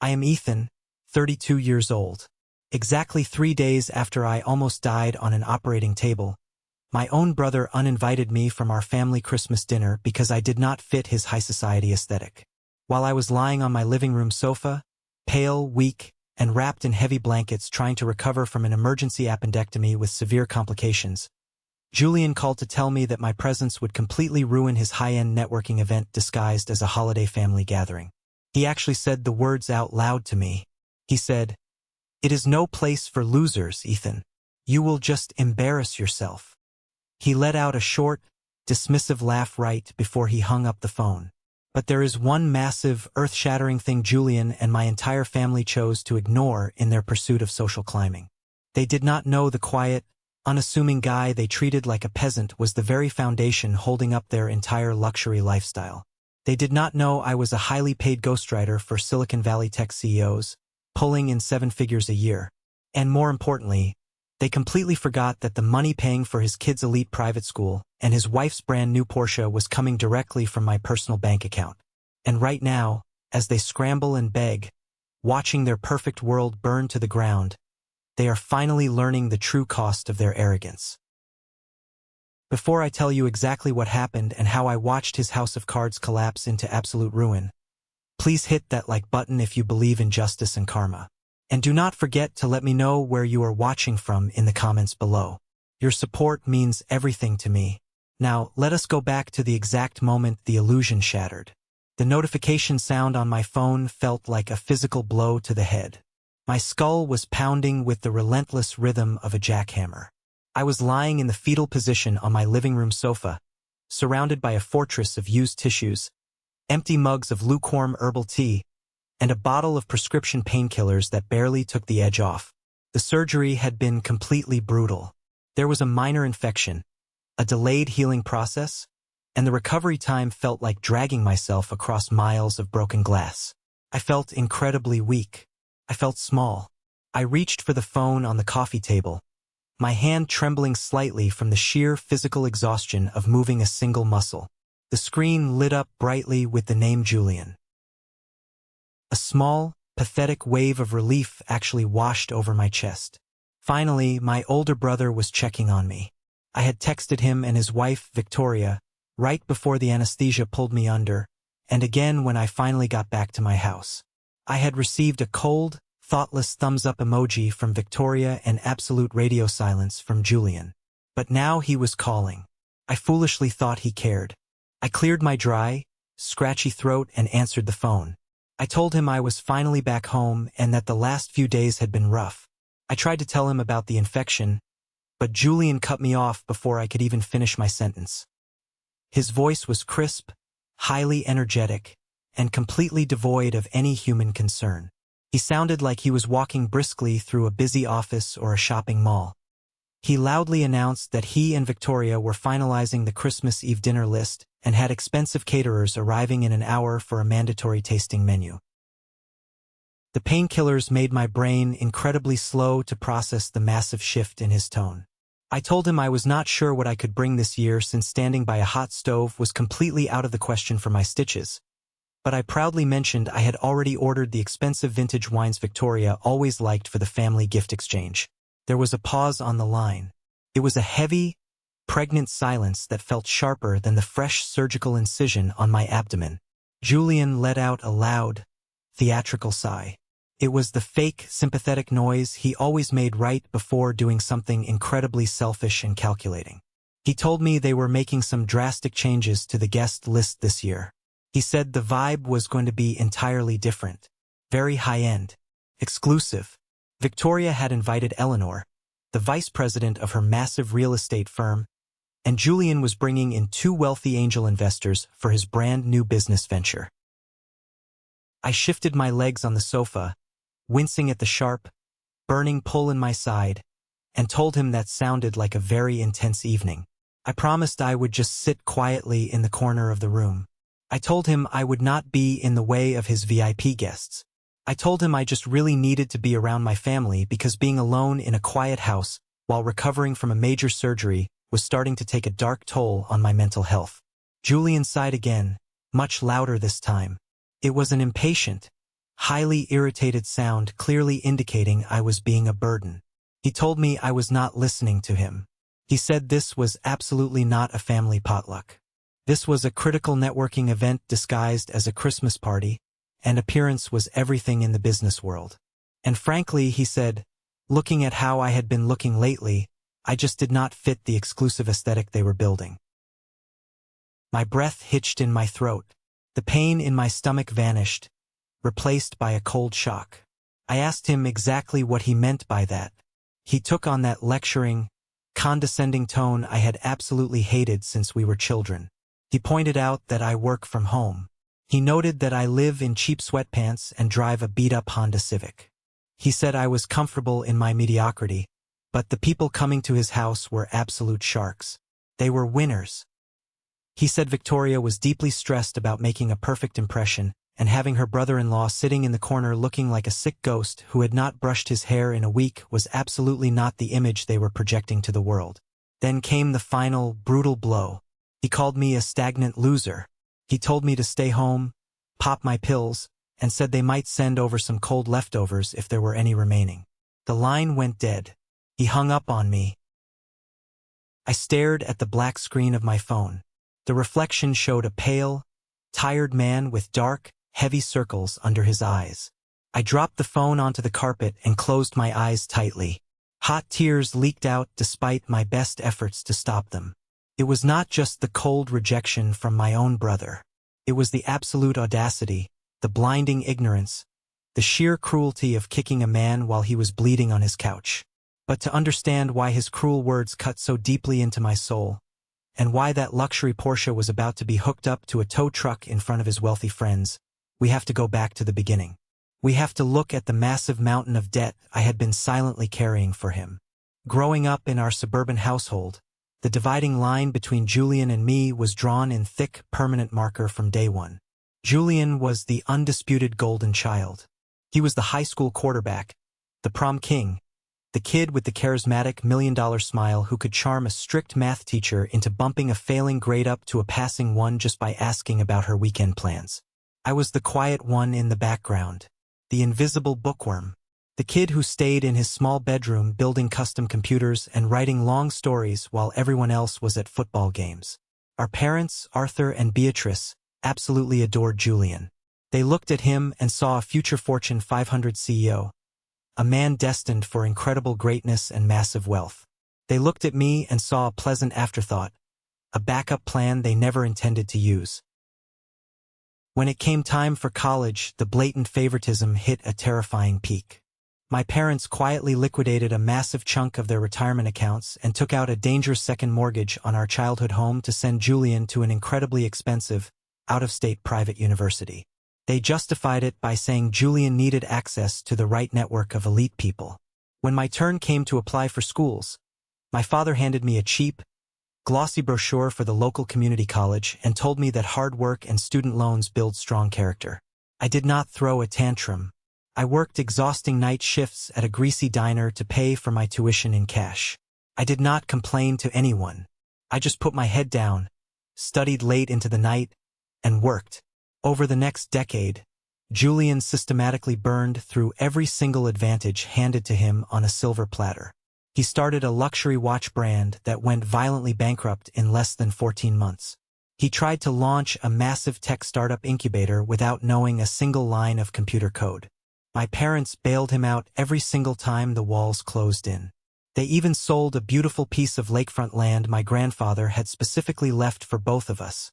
I am Ethan, 32 years old. Exactly 3 days after I almost died on an operating table, my own brother uninvited me from our family Christmas dinner because I did not fit his high society aesthetic. While I was lying on my living room sofa, pale, weak, and wrapped in heavy blankets trying to recover from an emergency appendectomy with severe complications, Julian called to tell me that my presence would completely ruin his high-end networking event disguised as a holiday family gathering. He actually said the words out loud to me. He said, "It is no place for losers, Ethan. You will just embarrass yourself." He let out a short, dismissive laugh right before he hung up the phone. But there is one massive, earth-shattering thing Julian and my entire family chose to ignore in their pursuit of social climbing. They did not know the quiet, unassuming guy they treated like a peasant was the very foundation holding up their entire luxury lifestyle. They did not know I was a highly paid ghostwriter for Silicon Valley tech CEOs, pulling in 7 figures a year. And more importantly, they completely forgot that the money paying for his kid's elite private school and his wife's brand new Porsche was coming directly from my personal bank account. And right now, as they scramble and beg, watching their perfect world burn to the ground, they are finally learning the true cost of their arrogance. Before I tell you exactly what happened and how I watched his house of cards collapse into absolute ruin, please hit that like button if you believe in justice and karma. And do not forget to let me know where you are watching from in the comments below. Your support means everything to me. Now, let us go back to the exact moment the illusion shattered. The notification sound on my phone felt like a physical blow to the head. My skull was pounding with the relentless rhythm of a jackhammer. I was lying in the fetal position on my living room sofa, surrounded by a fortress of used tissues, empty mugs of lukewarm herbal tea, and a bottle of prescription painkillers that barely took the edge off. The surgery had been completely brutal. There was a minor infection, a delayed healing process, and the recovery time felt like dragging myself across miles of broken glass. I felt incredibly weak. I felt small. I reached for the phone on the coffee table, my hand trembling slightly from the sheer physical exhaustion of moving a single muscle. The screen lit up brightly with the name Julian. A small, pathetic wave of relief actually washed over my chest. Finally, my older brother was checking on me. I had texted him and his wife, Victoria, right before the anesthesia pulled me under, and again when I finally got back to my house. I had received a cold, thoughtless thumbs-up emoji from Victoria and absolute radio silence from Julian. But now he was calling. I foolishly thought he cared. I cleared my dry, scratchy throat and answered the phone. I told him I was finally back home and that the last few days had been rough. I tried to tell him about the infection, but Julian cut me off before I could even finish my sentence. His voice was crisp, highly energetic, and completely devoid of any human concern. He sounded like he was walking briskly through a busy office or a shopping mall. He loudly announced that he and Victoria were finalizing the Christmas Eve dinner list and had expensive caterers arriving in an hour for a mandatory tasting menu. The painkillers made my brain incredibly slow to process the massive shift in his tone. I told him I was not sure what I could bring this year since standing by a hot stove was completely out of the question for my stitches. But I proudly mentioned I had already ordered the expensive vintage wines Victoria always liked for the family gift exchange. There was a pause on the line. It was a heavy, pregnant silence that felt sharper than the fresh surgical incision on my abdomen. Julian let out a loud, theatrical sigh. It was the fake, sympathetic noise he always made right before doing something incredibly selfish and calculating. He told me they were making some drastic changes to the guest list this year. He said the vibe was going to be entirely different, very high-end, exclusive. Victoria had invited Eleanor, the vice president of her massive real estate firm, and Julian was bringing in 2 wealthy angel investors for his brand new business venture. I shifted my legs on the sofa, wincing at the sharp, burning pull in my side, and told him that sounded like a very intense evening. I promised I would just sit quietly in the corner of the room. I told him I would not be in the way of his VIP guests. I told him I just really needed to be around my family because being alone in a quiet house while recovering from a major surgery was starting to take a dark toll on my mental health. Julian sighed again, much louder this time. It was an impatient, highly irritated sound clearly indicating I was being a burden. He told me I was not listening to him. He said this was absolutely not a family potluck. This was a critical networking event disguised as a Christmas party, and appearance was everything in the business world. And frankly, he said, looking at how I had been looking lately, I just did not fit the exclusive aesthetic they were building. My breath hitched in my throat. The pain in my stomach vanished, replaced by a cold shock. I asked him exactly what he meant by that. He took on that lecturing, condescending tone I had absolutely hated since we were children. He pointed out that I work from home. He noted that I live in cheap sweatpants and drive a beat-up Honda Civic. He said I was comfortable in my mediocrity, but the people coming to his house were absolute sharks. They were winners. He said Victoria was deeply stressed about making a perfect impression, and having her brother-in-law sitting in the corner looking like a sick ghost who had not brushed his hair in a week was absolutely not the image they were projecting to the world. Then came the final, brutal blow. He called me a stagnant loser. He told me to stay home, pop my pills, and said they might send over some cold leftovers if there were any remaining. The line went dead. He hung up on me. I stared at the black screen of my phone. The reflection showed a pale, tired man with dark, heavy circles under his eyes. I dropped the phone onto the carpet and closed my eyes tightly. Hot tears leaked out despite my best efforts to stop them. It was not just the cold rejection from my own brother. It was the absolute audacity, the blinding ignorance, the sheer cruelty of kicking a man while he was bleeding on his couch. But to understand why his cruel words cut so deeply into my soul, and why that luxury Porsche was about to be hooked up to a tow truck in front of his wealthy friends, we have to go back to the beginning. We have to look at the massive mountain of debt I had been silently carrying for him. Growing up in our suburban household, the dividing line between Julian and me was drawn in thick, permanent marker from day one. Julian was the undisputed golden child. He was the high school quarterback, the prom king, the kid with the charismatic million-dollar smile who could charm a strict math teacher into bumping a failing grade up to a passing one just by asking about her weekend plans. I was the quiet one in the background, the invisible bookworm, the kid who stayed in his small bedroom building custom computers and writing long stories while everyone else was at football games. Our parents, Arthur and Beatrice, absolutely adored Julian. They looked at him and saw a future Fortune 500 CEO, a man destined for incredible greatness and massive wealth. They looked at me and saw a pleasant afterthought, a backup plan they never intended to use. When it came time for college, the blatant favoritism hit a terrifying peak. My parents quietly liquidated a massive chunk of their retirement accounts and took out a dangerous second mortgage on our childhood home to send Julian to an incredibly expensive, out-of-state private university. They justified it by saying Julian needed access to the right network of elite people. When my turn came to apply for schools, my father handed me a cheap, glossy brochure for the local community college and told me that hard work and student loans build strong character. I did not throw a tantrum. I worked exhausting night shifts at a greasy diner to pay for my tuition in cash. I did not complain to anyone. I just put my head down, studied late into the night, and worked. Over the next decade, Julian systematically burned through every single advantage handed to him on a silver platter. He started a luxury watch brand that went violently bankrupt in less than 14 months. He tried to launch a massive tech startup incubator without knowing a single line of computer code. My parents bailed him out every single time the walls closed in. They even sold a beautiful piece of lakefront land my grandfather had specifically left for both of us,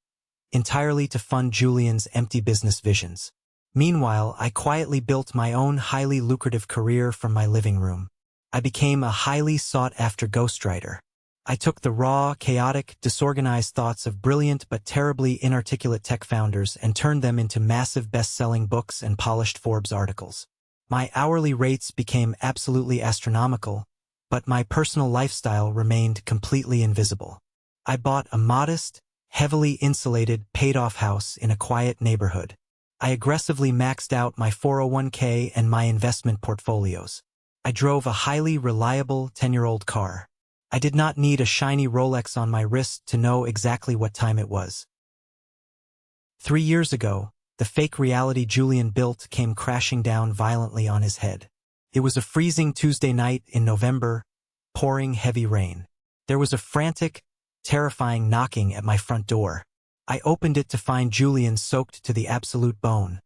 entirely to fund Julian's empty business visions. Meanwhile, I quietly built my own highly lucrative career from my living room. I became a highly sought-after ghostwriter. I took the raw, chaotic, disorganized thoughts of brilliant but terribly inarticulate tech founders and turned them into massive best-selling books and polished Forbes articles. My hourly rates became absolutely astronomical, but my personal lifestyle remained completely invisible. I bought a modest, heavily insulated, paid-off house in a quiet neighborhood. I aggressively maxed out my 401k and my investment portfolios. I drove a highly reliable 10-year-old car. I did not need a shiny Rolex on my wrist to know exactly what time it was. 3 years ago, the fake reality Julian built came crashing down violently on his head. It was a freezing Tuesday night in November, pouring heavy rain. There was a frantic, terrifying knocking at my front door. I opened it to find Julian soaked to the absolute bone,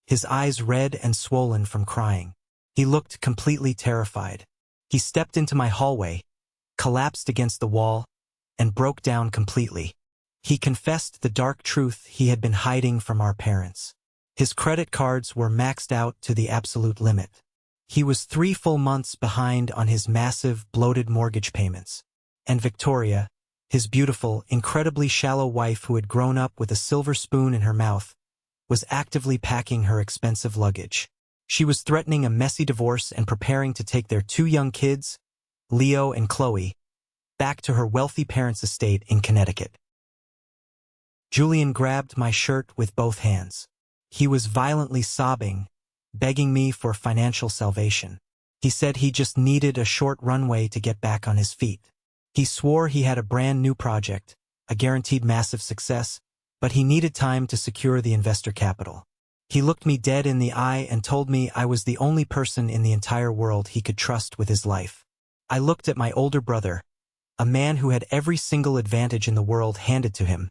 his eyes red and swollen from crying. He looked completely terrified. He stepped into my hallway, collapsed against the wall, and broke down completely. He confessed the dark truth he had been hiding from our parents. His credit cards were maxed out to the absolute limit. He was 3 full months behind on his massive, bloated mortgage payments. And Victoria, his beautiful, incredibly shallow wife who had grown up with a silver spoon in her mouth, was actively packing her expensive luggage. She was threatening a messy divorce and preparing to take their 2 young kids, Leo and Chloe, back to her wealthy parents' estate in Connecticut. Julian grabbed my shirt with both hands. He was violently sobbing, begging me for financial salvation. He said he just needed a short runway to get back on his feet. He swore he had a brand new project, a guaranteed massive success, but he needed time to secure the investor capital. He looked me dead in the eye and told me I was the only person in the entire world he could trust with his life. I looked at my older brother, a man who had every single advantage in the world handed to him,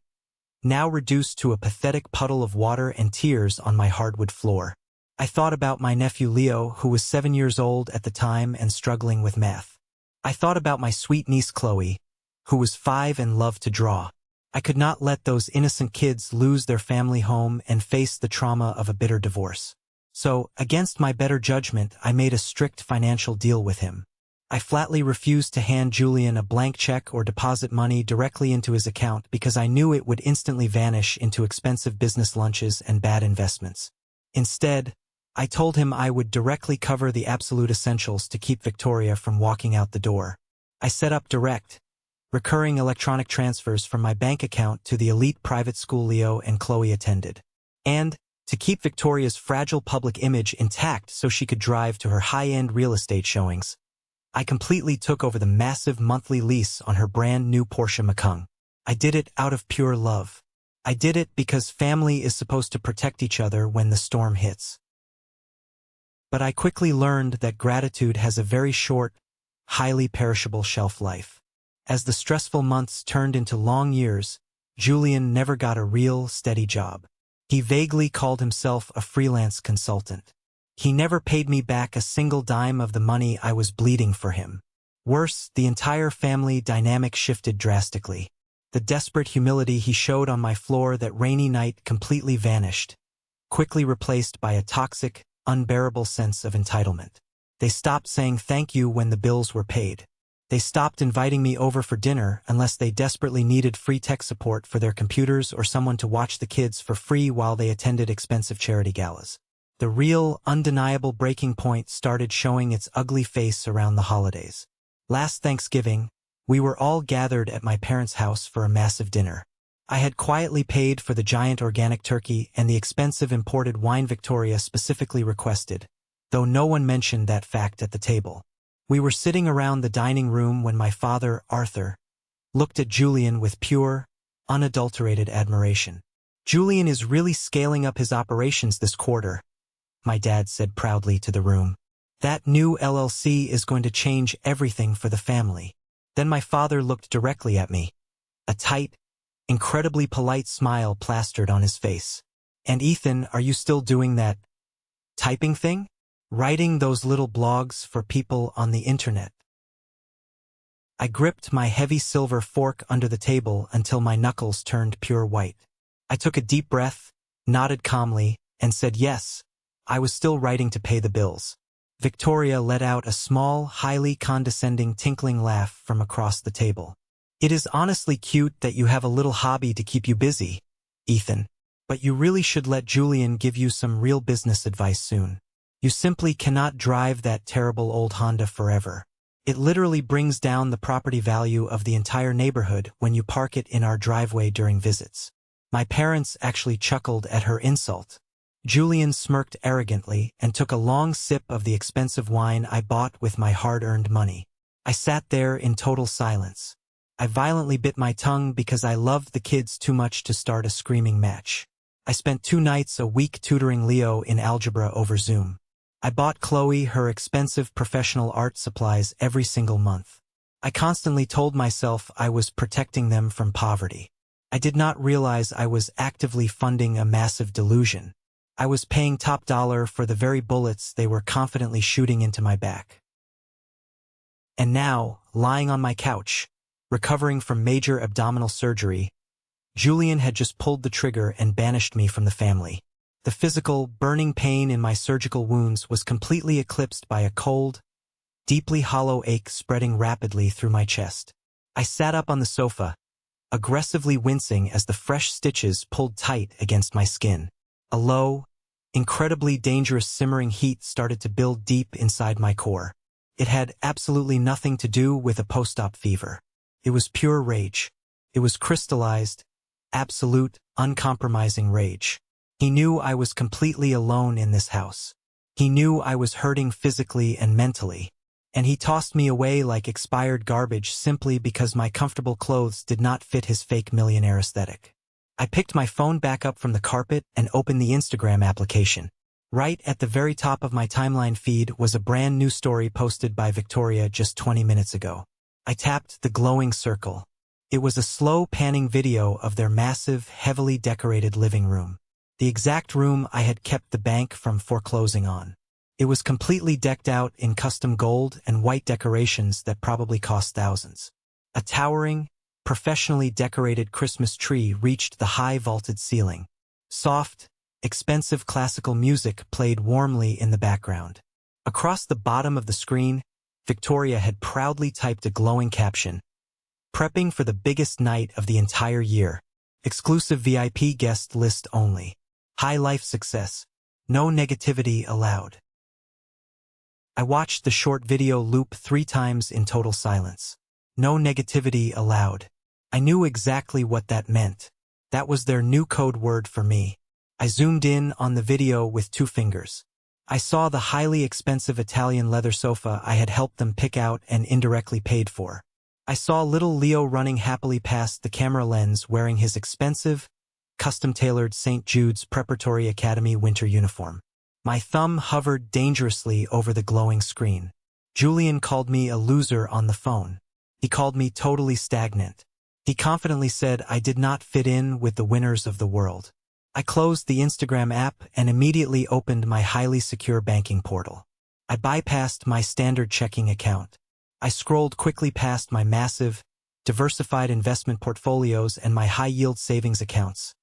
now reduced to a pathetic puddle of water and tears on my hardwood floor. I thought about my nephew Leo, who was 7 years old at the time and struggling with math. I thought about my sweet niece Chloe, who was 5 and loved to draw. I could not let those innocent kids lose their family home and face the trauma of a bitter divorce. So, against my better judgment, I made a strict financial deal with him. I flatly refused to hand Julian a blank check or deposit money directly into his account because I knew it would instantly vanish into expensive business lunches and bad investments. Instead, I told him I would directly cover the absolute essentials to keep Victoria from walking out the door. I set up direct, recurring electronic transfers from my bank account to the elite private school Leo and Chloe attended. And, to keep Victoria's fragile public image intact so she could drive to her high-end real estate showings, I completely took over the massive monthly lease on her brand new Porsche Macan. I did it out of pure love. I did it because family is supposed to protect each other when the storm hits. But I quickly learned that gratitude has a very short, highly perishable shelf life. As the stressful months turned into long years, Julian never got a real, steady job. He vaguely called himself a freelance consultant. He never paid me back a single dime of the money I was bleeding for him. Worse, the entire family dynamic shifted drastically. The desperate humility he showed on my floor that rainy night completely vanished, quickly replaced by a toxic, unbearable sense of entitlement. They stopped saying thank you when the bills were paid. They stopped inviting me over for dinner unless they desperately needed free tech support for their computers or someone to watch the kids for free while they attended expensive charity galas. The real, undeniable breaking point started showing its ugly face around the holidays. Last Thanksgiving, we were all gathered at my parents' house for a massive dinner. I had quietly paid for the giant organic turkey and the expensive imported wine Victoria specifically requested, though no one mentioned that fact at the table. We were sitting around the dining room when my father, Arthur, looked at Julian with pure, unadulterated admiration. "Julian is really scaling up his operations this quarter," my dad said proudly to the room. "That new LLC is going to change everything for the family." Then my father looked directly at me, a tight, incredibly polite smile plastered on his face. "And Ethan, are you still doing that typing thing? Writing those little blogs for people on the internet?" I gripped my heavy silver fork under the table until my knuckles turned pure white. I took a deep breath, nodded calmly, and said yes, I was still writing to pay the bills. Victoria let out a small, highly condescending tinkling laugh from across the table. "It is honestly cute that you have a little hobby to keep you busy, Ethan, but you really should let Julian give you some real business advice soon. You simply cannot drive that terrible old Honda forever. It literally brings down the property value of the entire neighborhood when you park it in our driveway during visits." My parents actually chuckled at her insult. Julian smirked arrogantly and took a long sip of the expensive wine I bought with my hard-earned money. I sat there in total silence. I violently bit my tongue because I loved the kids too much to start a screaming match. I spent 2 nights a week tutoring Leo in algebra over Zoom. I bought Chloe her expensive professional art supplies every single month. I constantly told myself I was protecting them from poverty. I did not realize I was actively funding a massive delusion. I was paying top dollar for the very bullets they were confidently shooting into my back. And now, lying on my couch, recovering from major abdominal surgery, Julian had just pulled the trigger and banished me from the family. The physical, burning pain in my surgical wounds was completely eclipsed by a cold, deeply hollow ache spreading rapidly through my chest. I sat up on the sofa, aggressively wincing as the fresh stitches pulled tight against my skin. A low, incredibly dangerous simmering heat started to build deep inside my core. It had absolutely nothing to do with a post-op fever. It was pure rage. It was crystallized, absolute, uncompromising rage. He knew I was completely alone in this house. He knew I was hurting physically and mentally. And he tossed me away like expired garbage simply because my comfortable clothes did not fit his fake millionaire aesthetic. I picked my phone back up from the carpet and opened the Instagram application. Right at the very top of my timeline feed was a brand new story posted by Victoria just 20 minutes ago. I tapped the glowing circle. It was a slow panning video of their massive, heavily decorated living room. The exact room I had kept the bank from foreclosing on. It was completely decked out in custom gold and white decorations that probably cost thousands. A towering, professionally decorated Christmas tree reached the high vaulted ceiling. Soft, expensive classical music played warmly in the background. Across the bottom of the screen, Victoria had proudly typed a glowing caption. Prepping for the biggest night of the entire year. Exclusive VIP guest list only. High life success. No negativity allowed. I watched the short video loop 3 times in total silence. No negativity allowed. I knew exactly what that meant. That was their new code word for me. I zoomed in on the video with 2 fingers. I saw the highly expensive Italian leather sofa I had helped them pick out and indirectly paid for. I saw little Leo running happily past the camera lens wearing his expensive, custom-tailored St. Jude's Preparatory Academy winter uniform. My thumb hovered dangerously over the glowing screen. Julian called me a loser on the phone. He called me totally stagnant. He confidently said I did not fit in with the winners of the world. I closed the Instagram app and immediately opened my highly secure banking portal. I bypassed my standard checking account. I scrolled quickly past my massive, diversified investment portfolios and my high-yield savings accounts.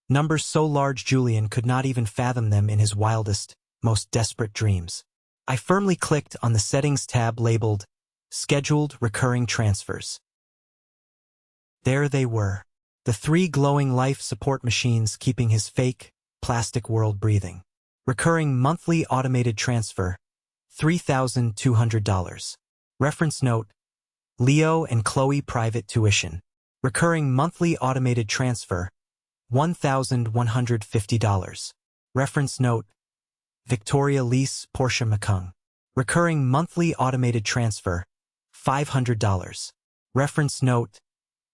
Numbers so large Julian could not even fathom them in his wildest, most desperate dreams. I firmly clicked on the Settings tab labeled Scheduled Recurring Transfers. There they were, the 3 glowing life support machines keeping his fake, plastic world breathing. Recurring monthly automated transfer, $3,200. Reference note, Leo and Chloe private tuition. Recurring monthly automated transfer, $1,150. Reference note, Victoria Lease Portia McCung. Recurring monthly automated transfer, $500. Reference note,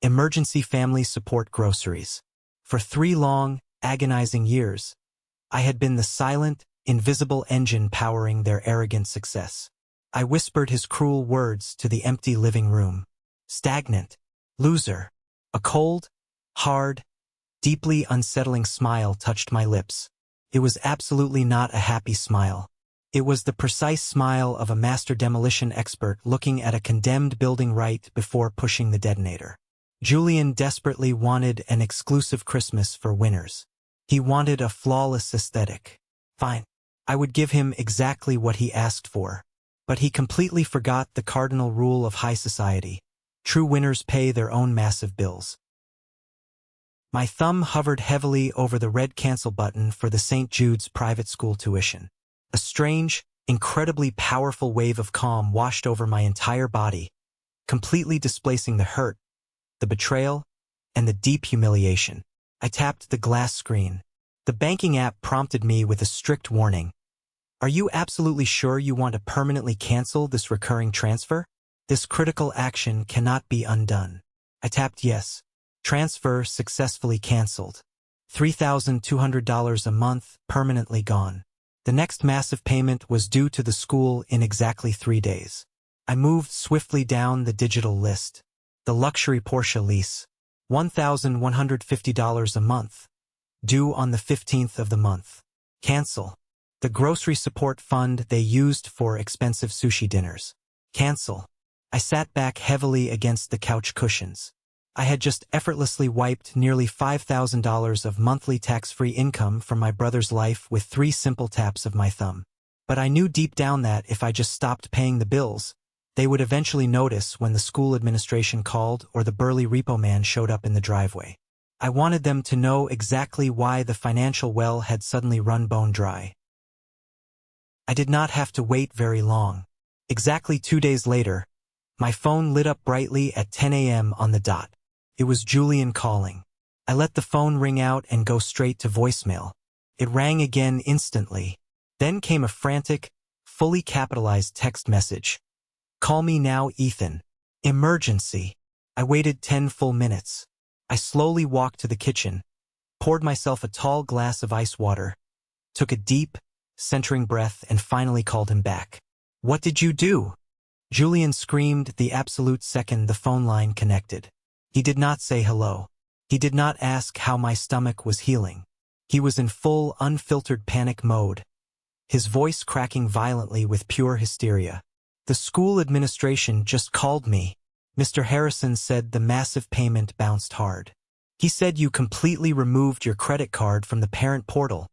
Emergency Family Support Groceries. For 3 long, agonizing years, I had been the silent, invisible engine powering their arrogant success. I whispered his cruel words to the empty living room. Stagnant. Loser. A cold, hard, deeply unsettling smile touched my lips. It was absolutely not a happy smile. It was the precise smile of a master demolition expert looking at a condemned building right before pushing the detonator. Julian desperately wanted an exclusive Christmas for winners. He wanted a flawless aesthetic. Fine. I would give him exactly what he asked for. But he completely forgot the cardinal rule of high society. True winners pay their own massive bills. My thumb hovered heavily over the red cancel button for the St. Jude's private school tuition. A strange, incredibly powerful wave of calm washed over my entire body, completely displacing the hurt, the betrayal, and the deep humiliation. I tapped the glass screen. The banking app prompted me with a strict warning. Are you absolutely sure you want to permanently cancel this recurring transfer? This critical action cannot be undone. I tapped yes. Transfer successfully canceled. $3,200 a month, permanently gone. The next massive payment was due to the school in exactly 3 days. I moved swiftly down the digital list. The luxury Porsche lease, $1,150 a month, due on the 15th of the month. Cancel. The grocery support fund they used for expensive sushi dinners. Cancel. I sat back heavily against the couch cushions. I had just effortlessly wiped nearly $5,000 of monthly tax-free income from my brother's life with 3 simple taps of my thumb. But I knew deep down that if I just stopped paying the bills, they would eventually notice when the school administration called or the burly repo man showed up in the driveway. I wanted them to know exactly why the financial well had suddenly run bone dry. I did not have to wait very long. Exactly 2 days later, my phone lit up brightly at 10 a.m. on the dot. It was Julian calling. I let the phone ring out and go straight to voicemail. It rang again instantly. Then came a frantic, fully capitalized text message. "Call me now, Ethan. Emergency." I waited 10 full minutes. I slowly walked to the kitchen, poured myself a tall glass of ice water, took a deep, centering breath, and finally called him back. "What did you do?" Julian screamed the absolute second the phone line connected. He did not say hello. He did not ask how my stomach was healing. He was in full, unfiltered panic mode, his voice cracking violently with pure hysteria. "The school administration just called me. Mr. Harrison said the massive payment bounced hard. He said you completely removed your credit card from the parent portal."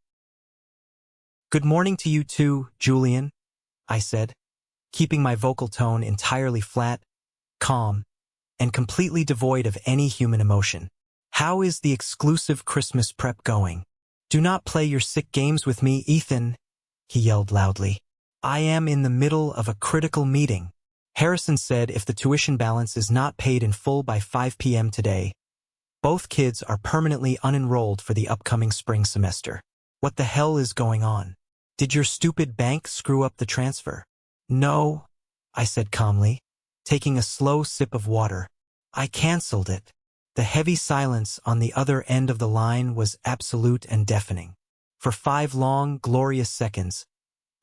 "Good morning to you too, Julian," I said, keeping my vocal tone entirely flat, calm, and completely devoid of any human emotion. "How is the exclusive Christmas prep going?" "Do not play your sick games with me, Ethan," he yelled loudly. "I am in the middle of a critical meeting. Harrison said if the tuition balance is not paid in full by 5 p.m. today, both kids are permanently unenrolled for the upcoming spring semester. What the hell is going on? Did your stupid bank screw up the transfer?" "No," I said calmly, taking a slow sip of water. "I canceled it." The heavy silence on the other end of the line was absolute and deafening. For 5 long, glorious seconds,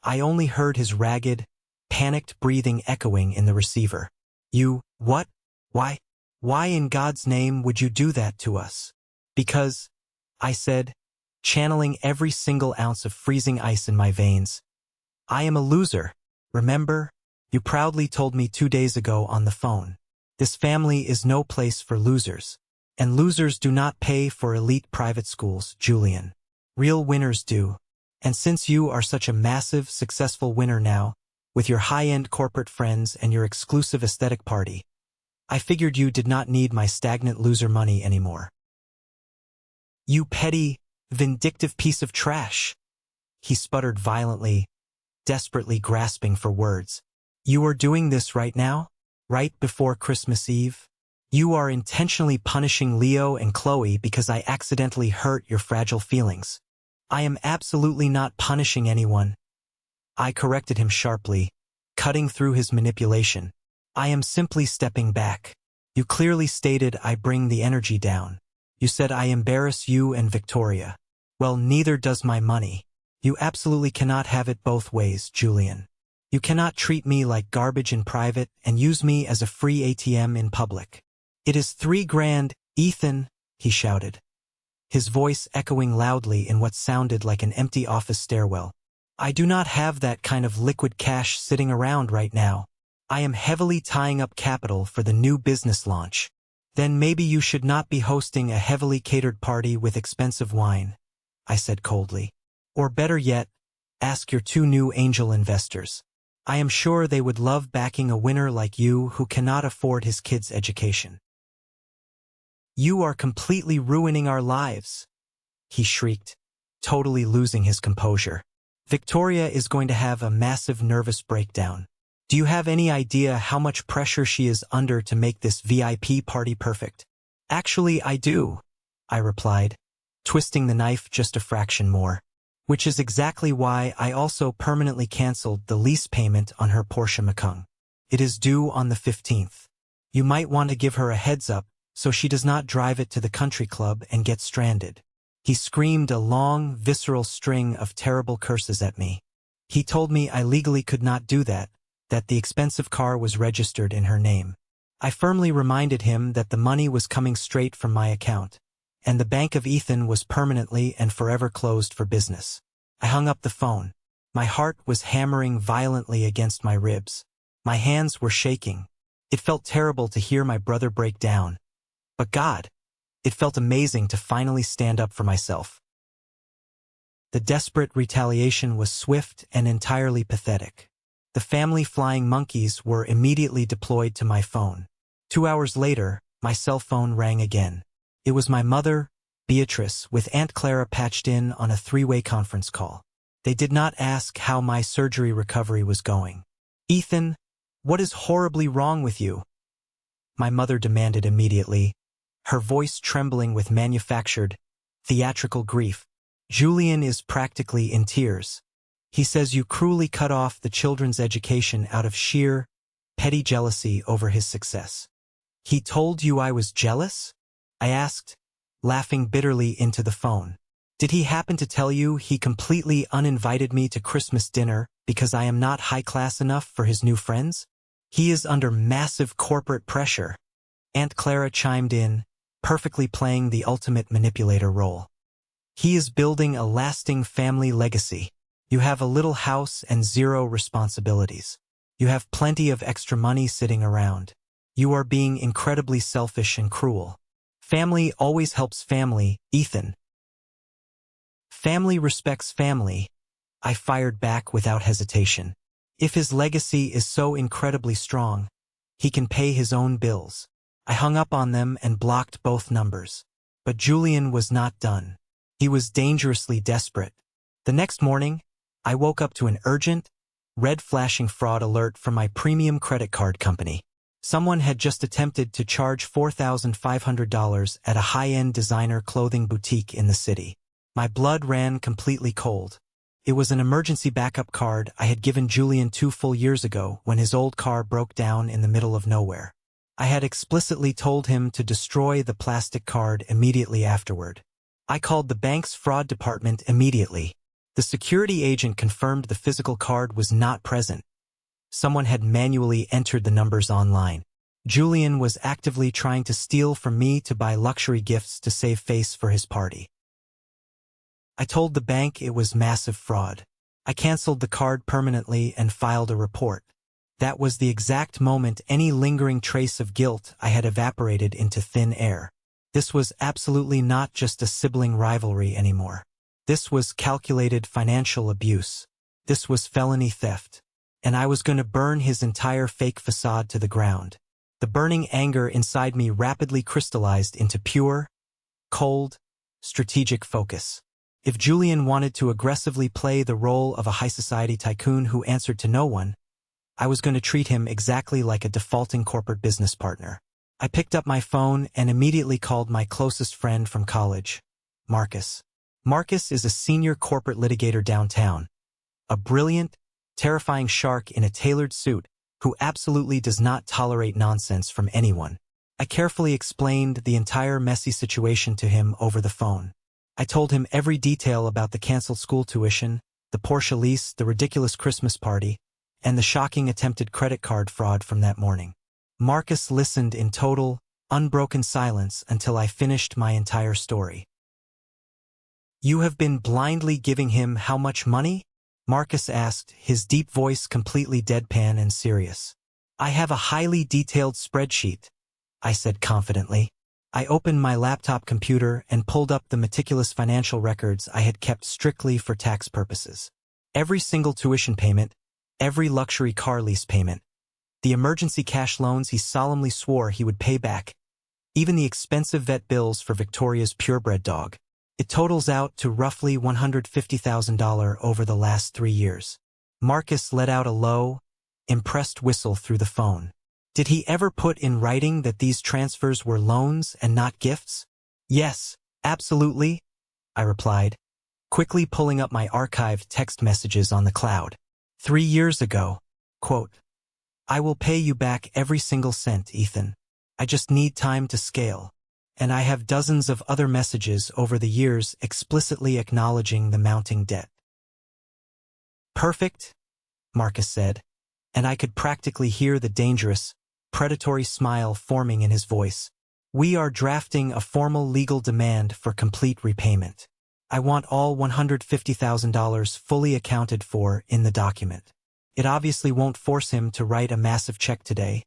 I only heard his ragged, panicked breathing echoing in the receiver. "You, what? Why? Why in God's name would you do that to us?" "Because," I said, channeling every single ounce of freezing ice in my veins, "I am a loser. Remember? You proudly told me 2 days ago on the phone. This family is no place for losers. And losers do not pay for elite private schools, Julian. Real winners do. And since you are such a massive, successful winner now, with your high-end corporate friends and your exclusive aesthetic party, I figured you did not need my stagnant loser money anymore." "You petty, vindictive piece of trash," he sputtered violently, desperately grasping for words. "You are doing this right now? Right before Christmas Eve? You are intentionally punishing Leo and Chloe because I accidentally hurt your fragile feelings." "I am absolutely not punishing anyone," I corrected him sharply, cutting through his manipulation. "I am simply stepping back. You clearly stated I bring the energy down. You said I embarrass you and Victoria. Well, neither does my money. You absolutely cannot have it both ways, Julian. You cannot treat me like garbage in private and use me as a free ATM in public." "It is $3,000, Ethan," he shouted, his voice echoing loudly in what sounded like an empty office stairwell. "I do not have that kind of liquid cash sitting around right now. I am heavily tying up capital for the new business launch." "Then maybe you should not be hosting a heavily catered party with expensive wine," I said coldly. "Or better yet, ask your 2 new angel investors. I am sure they would love backing a winner like you who cannot afford his kids' education." "You are completely ruining our lives," he shrieked, totally losing his composure. "Victoria is going to have a massive nervous breakdown. Do you have any idea how much pressure she is under to make this VIP party perfect?" "Actually, I do," I replied, twisting the knife just a fraction more. "Which is exactly why I also permanently canceled the lease payment on her Porsche Macan. It is due on the 15th. You might want to give her a heads up so she does not drive it to the country club and get stranded." He screamed a long, visceral string of terrible curses at me. He told me I legally could not do that the expensive car was registered in her name. I firmly reminded him that the money was coming straight from my account, and the Bank of Ethan was permanently and forever closed for business. I hung up the phone. My heart was hammering violently against my ribs. My hands were shaking. It felt terrible to hear my brother break down. But God, it felt amazing to finally stand up for myself. The desperate retaliation was swift and entirely pathetic. The family flying monkeys were immediately deployed to my phone. 2 hours later, my cell phone rang again. It was my mother, Beatrice, with Aunt Clara patched in on a three-way conference call. They did not ask how my surgery recovery was going. "Ethan, what is horribly wrong with you?" my mother demanded immediately, her voice trembling with manufactured, theatrical grief. "Julian is practically in tears. He says you cruelly cut off the children's education out of sheer, petty jealousy over his success." "He told you I was jealous?" I asked, laughing bitterly into the phone. "Did he happen to tell you he completely uninvited me to Christmas dinner because I am not high-class enough for his new friends? He is under massive corporate pressure." Aunt Clara chimed in, perfectly playing the ultimate manipulator role. "He is building a lasting family legacy. You have a little house and zero responsibilities. You have plenty of extra money sitting around. You are being incredibly selfish and cruel. Family always helps family, Ethan." "Family respects family," I fired back without hesitation. "If his legacy is so incredibly strong, he can pay his own bills." I hung up on them and blocked both numbers. But Julian was not done. He was dangerously desperate. The next morning, I woke up to an urgent, red-flashing fraud alert from my premium credit card company. Someone had just attempted to charge $4,500 at a high-end designer clothing boutique in the city. My blood ran completely cold. It was an emergency backup card I had given Julian 2 full years ago when his old car broke down in the middle of nowhere. I had explicitly told him to destroy the plastic card immediately afterward. I called the bank's fraud department immediately. The security agent confirmed the physical card was not present. Someone had manually entered the numbers online. Julian was actively trying to steal from me to buy luxury gifts to save face for his party. I told the bank it was massive fraud. I canceled the card permanently and filed a report. That was the exact moment any lingering trace of guilt I had evaporated into thin air. This was absolutely not just a sibling rivalry anymore. This was calculated financial abuse. This was felony theft. And I was going to burn his entire fake facade to the ground. The burning anger inside me rapidly crystallized into pure, cold, strategic focus. If Julian wanted to aggressively play the role of a high-society tycoon who answered to no one, I was going to treat him exactly like a defaulting corporate business partner. I picked up my phone and immediately called my closest friend from college, Marcus. Marcus is a senior corporate litigator downtown, a brilliant, terrifying shark in a tailored suit who absolutely does not tolerate nonsense from anyone. I carefully explained the entire messy situation to him over the phone. I told him every detail about the canceled school tuition, the Porsche lease, the ridiculous Christmas party, and the shocking attempted credit card fraud from that morning. Marcus listened in total, unbroken silence until I finished my entire story. "You have been blindly giving him how much money?" Marcus asked, his deep voice completely deadpan and serious. "I have a highly detailed spreadsheet," I said confidently. I opened my laptop computer and pulled up the meticulous financial records I had kept strictly for tax purposes. Every single tuition payment, every luxury car lease payment, the emergency cash loans he solemnly swore he would pay back, even the expensive vet bills for Victoria's purebred dog. It totals out to roughly $150,000 over the last 3 years. Marcus let out a low, impressed whistle through the phone. "Did he ever put in writing that these transfers were loans and not gifts?" "Yes, absolutely," I replied, quickly pulling up my archived text messages on the cloud. 3 years ago, quote, "I will pay you back every single cent, Ethan. I just need time to scale." and I have dozens of other messages over the years explicitly acknowledging the mounting debt. Perfect, Marcus said, and I could practically hear the dangerous, predatory smile forming in his voice. We are drafting a formal legal demand for complete repayment. I want all $150,000 fully accounted for in the document. It obviously won't force him to write a massive check today,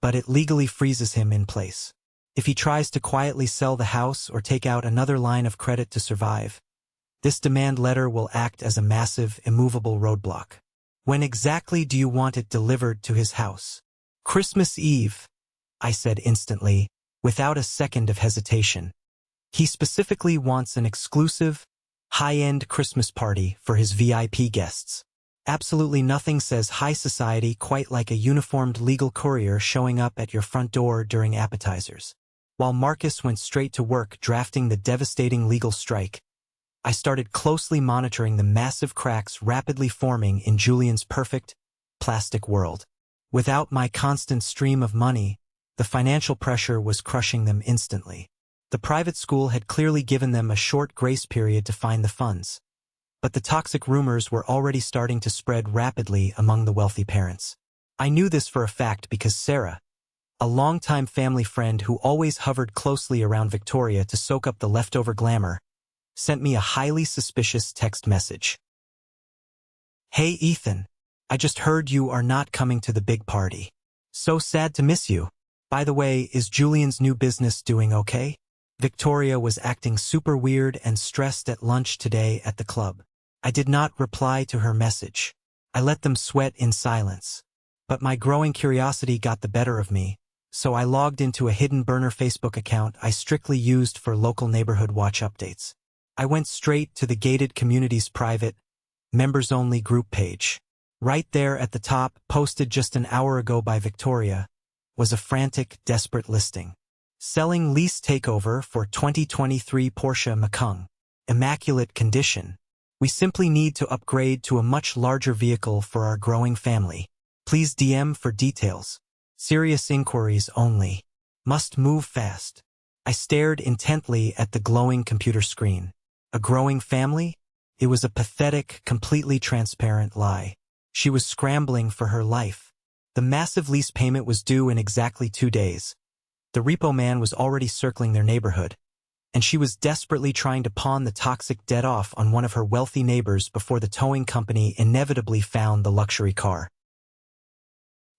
but it legally freezes him in place. If he tries to quietly sell the house or take out another line of credit to survive, this demand letter will act as a massive, immovable roadblock. When exactly do you want it delivered to his house? Christmas Eve, I said instantly, without a second of hesitation. He specifically wants an exclusive, high-end Christmas party for his VIP guests. Absolutely nothing says high society quite like a uniformed legal courier showing up at your front door during appetizers. While Marcus went straight to work drafting the devastating legal strike, I started closely monitoring the massive cracks rapidly forming in Julian's perfect, plastic world. Without my constant stream of money, the financial pressure was crushing them instantly. The private school had clearly given them a short grace period to find the funds, but the toxic rumors were already starting to spread rapidly among the wealthy parents. I knew this for a fact because Sarah, a longtime family friend who always hovered closely around Victoria to soak up the leftover glamour, sent me a highly suspicious text message. Hey Ethan, I just heard you are not coming to the big party. So sad to miss you. By the way, is Julian's new business doing okay? Victoria was acting super weird and stressed at lunch today at the club. I did not reply to her message. I let them sweat in silence. But my growing curiosity got the better of me, so I logged into a hidden burner Facebook account I strictly used for local neighborhood watch updates. I went straight to the gated community's private, members-only group page. Right there at the top, posted just an hour ago by Victoria, was a frantic, desperate listing. Selling lease takeover for 2023 Porsche Macan. Immaculate condition. We simply need to upgrade to a much larger vehicle for our growing family. Please DM for details. Serious inquiries only. Must move fast. I stared intently at the glowing computer screen. A growing family? It was a pathetic, completely transparent lie. She was scrambling for her life. The massive lease payment was due in exactly 2 days. The repo man was already circling their neighborhood, and she was desperately trying to pawn the toxic debt off on one of her wealthy neighbors before the towing company inevitably found the luxury car.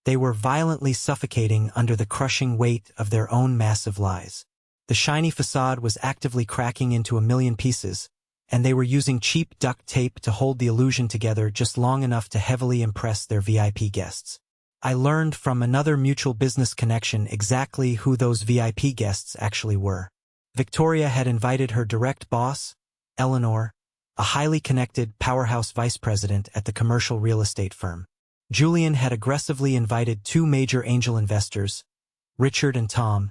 They were violently suffocating under the crushing weight of their own massive lies. The shiny facade was actively cracking into a million pieces, and they were using cheap duct tape to hold the illusion together just long enough to heavily impress their VIP guests. I learned from another mutual business connection exactly who those VIP guests actually were. Victoria had invited her direct boss, Eleanor, a highly connected powerhouse vice president at the commercial real estate firm. Julian had aggressively invited 2 major angel investors, Richard and Tom,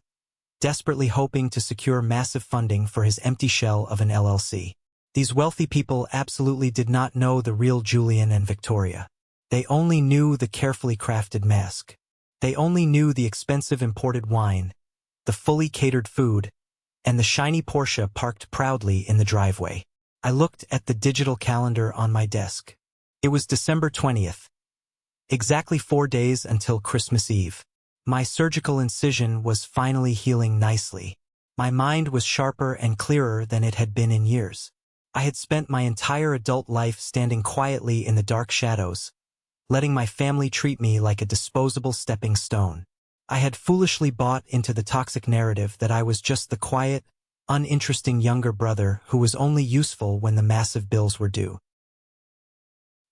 desperately hoping to secure massive funding for his empty shell of an LLC. These wealthy people absolutely did not know the real Julian and Victoria. They only knew the carefully crafted mask. They only knew the expensive imported wine, the fully catered food, and the shiny Porsche parked proudly in the driveway. I looked at the digital calendar on my desk. It was December 20th. Exactly 4 days until Christmas Eve. My surgical incision was finally healing nicely. My mind was sharper and clearer than it had been in years. I had spent my entire adult life standing quietly in the dark shadows, letting my family treat me like a disposable stepping stone. I had foolishly bought into the toxic narrative that I was just the quiet, uninteresting younger brother who was only useful when the massive bills were due.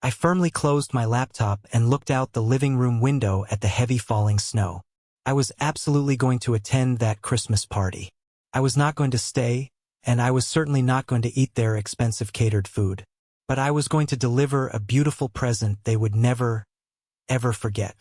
I firmly closed my laptop and looked out the living room window at the heavy falling snow. I was absolutely going to attend that Christmas party. I was not going to stay, and I was certainly not going to eat their expensive catered food. But I was going to deliver a beautiful present they would never, ever forget.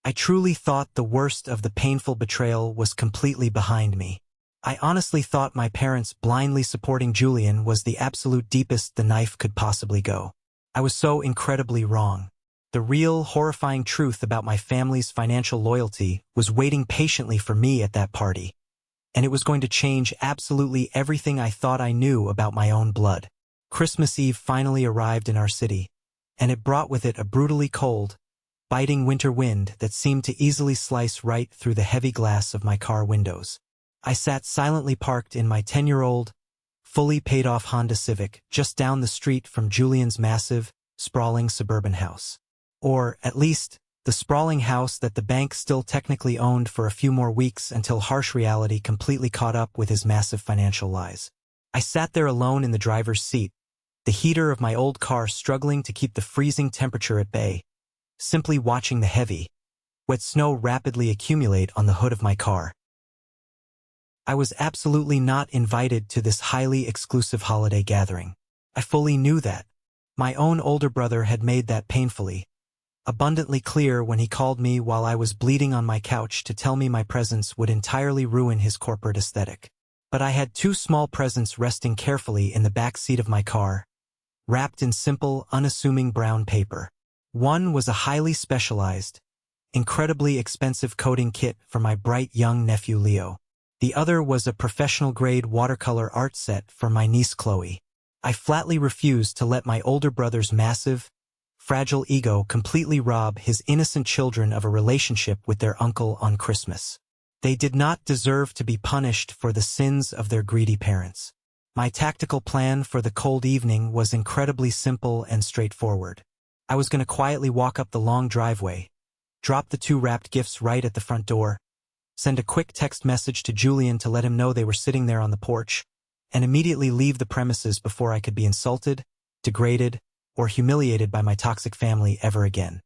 I truly thought the worst of the painful betrayal was completely behind me. I honestly thought my parents blindly supporting Julian was the absolute deepest the knife could possibly go. I was so incredibly wrong. The real, horrifying truth about my family's financial loyalty was waiting patiently for me at that party. and it was going to change absolutely everything I thought I knew about my own blood. Christmas Eve finally arrived in our city, and it brought with it a brutally cold, biting winter wind that seemed to easily slice right through the heavy glass of my car windows. I sat silently parked in my 10-year-old, fully paid-off Honda Civic just down the street from Julian's massive, sprawling suburban house. Or, at least, the sprawling house that the bank still technically owned for a few more weeks until harsh reality completely caught up with his massive financial lies. I sat there alone in the driver's seat, the heater of my old car struggling to keep the freezing temperature at bay, simply watching the heavy, wet snow rapidly accumulate on the hood of my car. I was absolutely not invited to this highly exclusive holiday gathering. I fully knew that. My own older brother had made that painfully, abundantly clear when he called me while I was bleeding on my couch to tell me my presence would entirely ruin his corporate aesthetic. But I had two small presents resting carefully in the back seat of my car, wrapped in simple, unassuming brown paper. One was a highly specialized, incredibly expensive coding kit for my bright young nephew Leo. The other was a professional-grade watercolor art set for my niece Chloe. I flatly refused to let my older brother's massive, fragile ego completely rob his innocent children of a relationship with their uncle on Christmas. They did not deserve to be punished for the sins of their greedy parents. My tactical plan for the cold evening was incredibly simple and straightforward. I was going to quietly walk up the long driveway, drop the two wrapped gifts right at the front door, send a quick text message to Julian to let him know they were sitting there on the porch, and immediately leave the premises before I could be insulted, degraded, or humiliated by my toxic family ever again.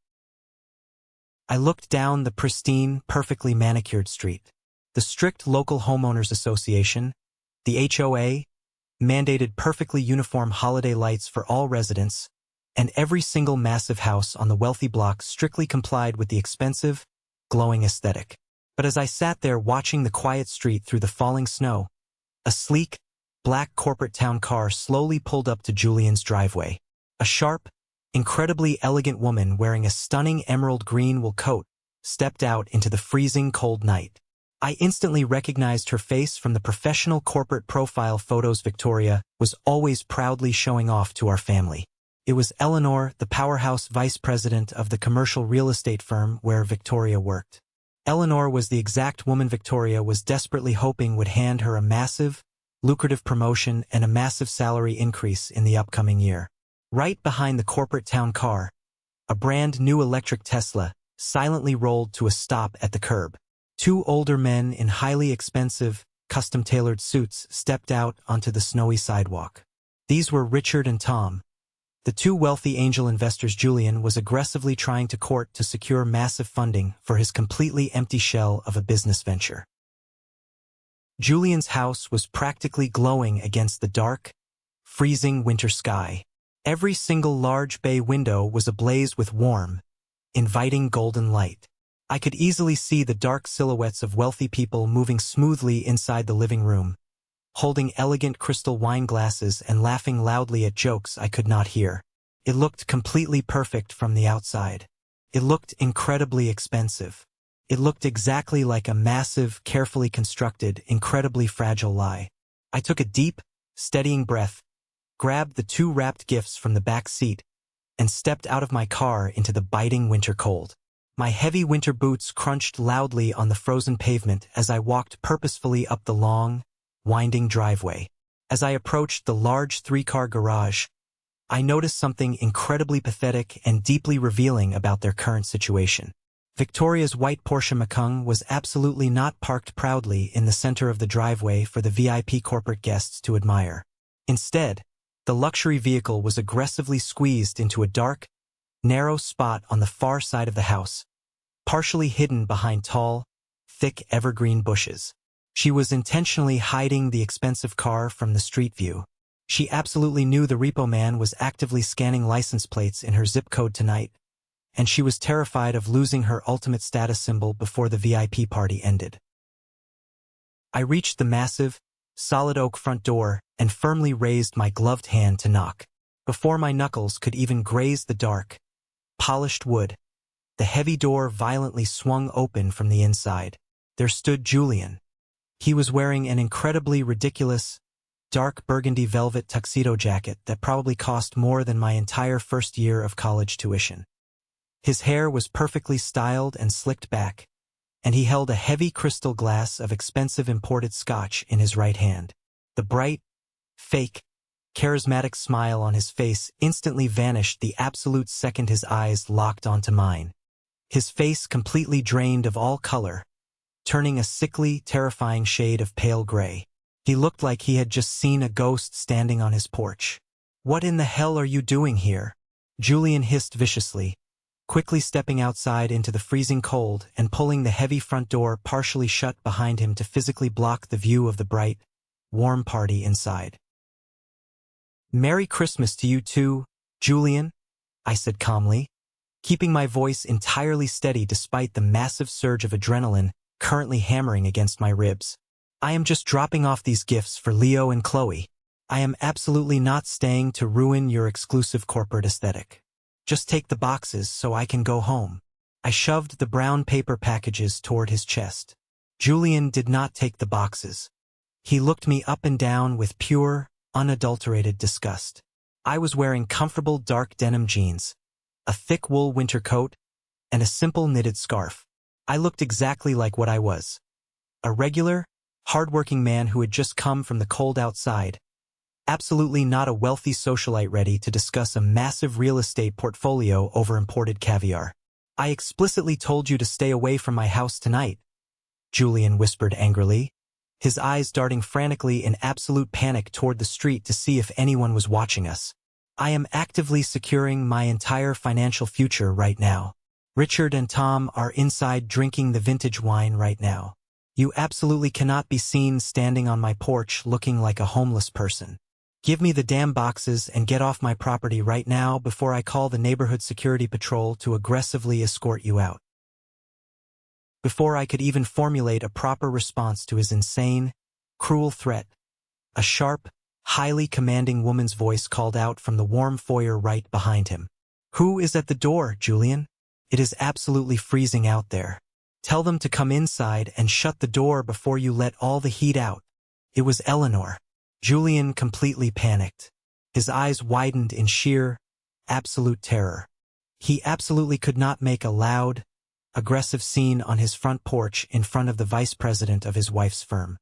I looked down the pristine, perfectly manicured street. The strict local homeowners association, the HOA, mandated perfectly uniform holiday lights for all residents, and every single massive house on the wealthy block strictly complied with the expensive, glowing aesthetic. But as I sat there watching the quiet street through the falling snow, a sleek, black corporate town car slowly pulled up to Julian's driveway. A sharp, incredibly elegant woman wearing a stunning emerald green wool coat stepped out into the freezing cold night. I instantly recognized her face from the professional corporate profile photos Victoria was always proudly showing off to our family. It was Eleanor, the powerhouse vice president of the commercial real estate firm where Victoria worked. Eleanor was the exact woman Victoria was desperately hoping would hand her a massive, lucrative promotion and a massive salary increase in the upcoming year. Right behind the corporate town car, a brand new electric Tesla silently rolled to a stop at the curb. Two older men in highly expensive, custom-tailored suits stepped out onto the snowy sidewalk. These were Richard and Tom. The two wealthy angel investors Julian was aggressively trying to court to secure massive funding for his completely empty shell of a business venture. Julian's house was practically glowing against the dark, freezing winter sky. Every single large bay window was ablaze with warm, inviting golden light. I could easily see the dark silhouettes of wealthy people moving smoothly inside the living room, holding elegant crystal wine glasses and laughing loudly at jokes I could not hear. It looked completely perfect from the outside. It looked incredibly expensive. It looked exactly like a massive, carefully constructed, incredibly fragile lie. I took a deep, steadying breath, grabbed the two wrapped gifts from the back seat, and stepped out of my car into the biting winter cold. My heavy winter boots crunched loudly on the frozen pavement as I walked purposefully up the long, winding driveway. As I approached the large three-car garage, I noticed something incredibly pathetic and deeply revealing about their current situation. Victoria's white Porsche Macan was absolutely not parked proudly in the center of the driveway for the VIP corporate guests to admire. Instead, the luxury vehicle was aggressively squeezed into a dark, narrow spot on the far side of the house, partially hidden behind tall, thick evergreen bushes. She was intentionally hiding the expensive car from the street view. She absolutely knew the repo man was actively scanning license plates in her zip code tonight, and she was terrified of losing her ultimate status symbol before the VIP party ended. I reached the massive, solid oak front door and firmly raised my gloved hand to knock. Before my knuckles could even graze the dark, polished wood, the heavy door violently swung open from the inside. There stood Julian, He was wearing an incredibly ridiculous, dark burgundy velvet tuxedo jacket that probably cost more than my entire first year of college tuition. His hair was perfectly styled and slicked back, and he held a heavy crystal glass of expensive imported scotch in his right hand. The bright, fake, charismatic smile on his face instantly vanished the absolute second his eyes locked onto mine. His face completely drained of all color, turning a sickly, terrifying shade of pale gray. He looked like he had just seen a ghost standing on his porch. "What in the hell are you doing here?" Julian hissed viciously, quickly stepping outside into the freezing cold and pulling the heavy front door partially shut behind him to physically block the view of the bright, warm party inside. "Merry Christmas to you too, Julian," I said calmly, keeping my voice entirely steady despite the massive surge of adrenaline currently hammering against my ribs. "I am just dropping off these gifts for Leo and Chloe. I am absolutely not staying to ruin your exclusive corporate aesthetic. Just take the boxes so I can go home." I shoved the brown paper packages toward his chest. Julian did not take the boxes. He looked me up and down with pure, unadulterated disgust. I was wearing comfortable dark denim jeans, a thick wool winter coat, and a simple knitted scarf. I looked exactly like what I was. A regular, hard-working man who had just come from the cold outside. Absolutely not a wealthy socialite ready to discuss a massive real estate portfolio over imported caviar. "I explicitly told you to stay away from my house tonight," Julian whispered angrily, his eyes darting frantically in absolute panic toward the street to see if anyone was watching us. "I am actively securing my entire financial future right now. Richard and Tom are inside drinking the vintage wine right now. You absolutely cannot be seen standing on my porch looking like a homeless person. Give me the damn boxes and get off my property right now before I call the neighborhood security patrol to aggressively escort you out." Before I could even formulate a proper response to his insane, cruel threat, a sharp, highly commanding woman's voice called out from the warm foyer right behind him. "Who is at the door, Julian? It is absolutely freezing out there. Tell them to come inside and shut the door before you let all the heat out." It was Eleanor. Julian completely panicked. His eyes widened in sheer, absolute terror. He absolutely could not make a loud, aggressive scene on his front porch in front of the vice president of his wife's firm.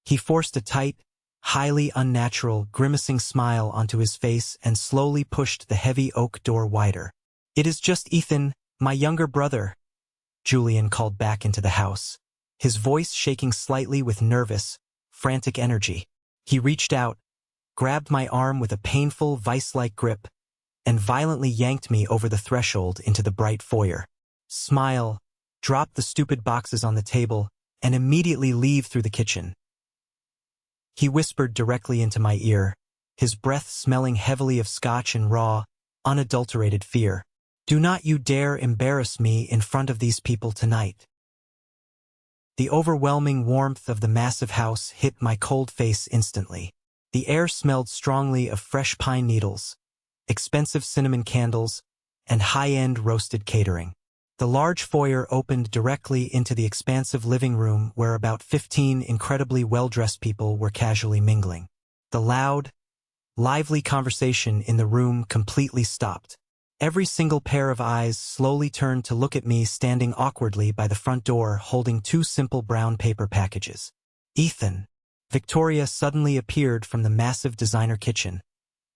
He forced a tight, highly unnatural, grimacing smile onto his face and slowly pushed the heavy oak door wider. "It is just Ethan, my younger brother," Julian called back into the house, his voice shaking slightly with nervous, frantic energy. He reached out, grabbed my arm with a painful, vice-like grip, and violently yanked me over the threshold into the bright foyer. "Smile, drop the stupid boxes on the table, and immediately leave through the kitchen," he whispered directly into my ear, his breath smelling heavily of scotch and raw, unadulterated fear. "Do not you dare embarrass me in front of these people tonight." The overwhelming warmth of the massive house hit my cold face instantly. The air smelled strongly of fresh pine needles, expensive cinnamon candles, and high-end roasted catering. The large foyer opened directly into the expansive living room where about 15 incredibly well-dressed people were casually mingling. The loud, lively conversation in the room completely stopped. Every single pair of eyes slowly turned to look at me standing awkwardly by the front door holding two simple brown paper packages. "Ethan." Victoria suddenly appeared from the massive designer kitchen,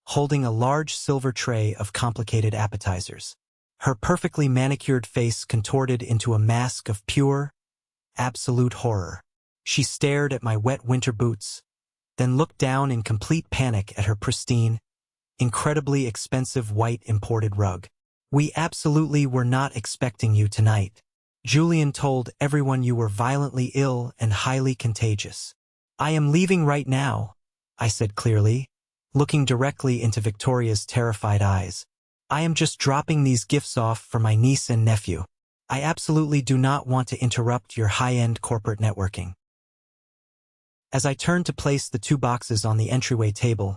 holding a large silver tray of complicated appetizers. Her perfectly manicured face contorted into a mask of pure, absolute horror. She stared at my wet winter boots, then looked down in complete panic at her pristine, incredibly expensive white imported rug. "We absolutely were not expecting you tonight. Julian told everyone you were violently ill and highly contagious." "I am leaving right now," I said clearly, looking directly into Victoria's terrified eyes. "I am just dropping these gifts off for my niece and nephew. I absolutely do not want to interrupt your high-end corporate networking." As I turned to place the two boxes on the entryway table,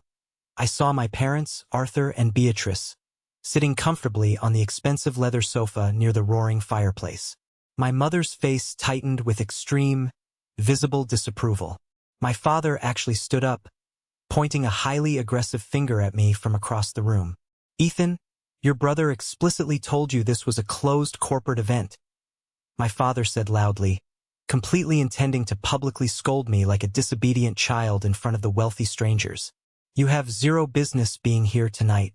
I saw my parents, Arthur and Beatrice, sitting comfortably on the expensive leather sofa near the roaring fireplace. My mother's face tightened with extreme, visible disapproval. My father actually stood up, pointing a highly aggressive finger at me from across the room. Ethan, your brother explicitly told you this was a closed corporate event, my father said loudly, completely intending to publicly scold me like a disobedient child in front of the wealthy strangers. You have zero business being here tonight.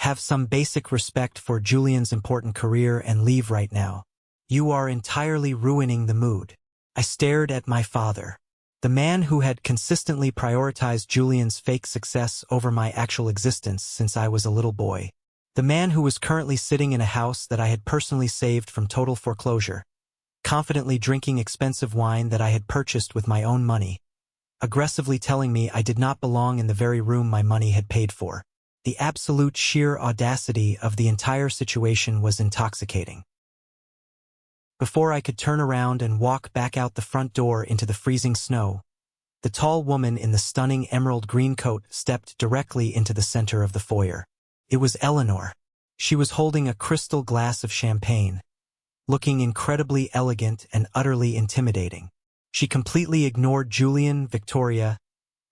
Have some basic respect for Julian's important career and leave right now. You are entirely ruining the mood. I stared at my father, the man who had consistently prioritized Julian's fake success over my actual existence since I was a little boy. The man who was currently sitting in a house that I had personally saved from total foreclosure, confidently drinking expensive wine that I had purchased with my own money, aggressively telling me I did not belong in the very room my money had paid for. The absolute sheer audacity of the entire situation was intoxicating. Before I could turn around and walk back out the front door into the freezing snow, the tall woman in the stunning emerald green coat stepped directly into the center of the foyer. It was Eleanor. She was holding a crystal glass of champagne, looking incredibly elegant and utterly intimidating. She completely ignored Julian, Victoria,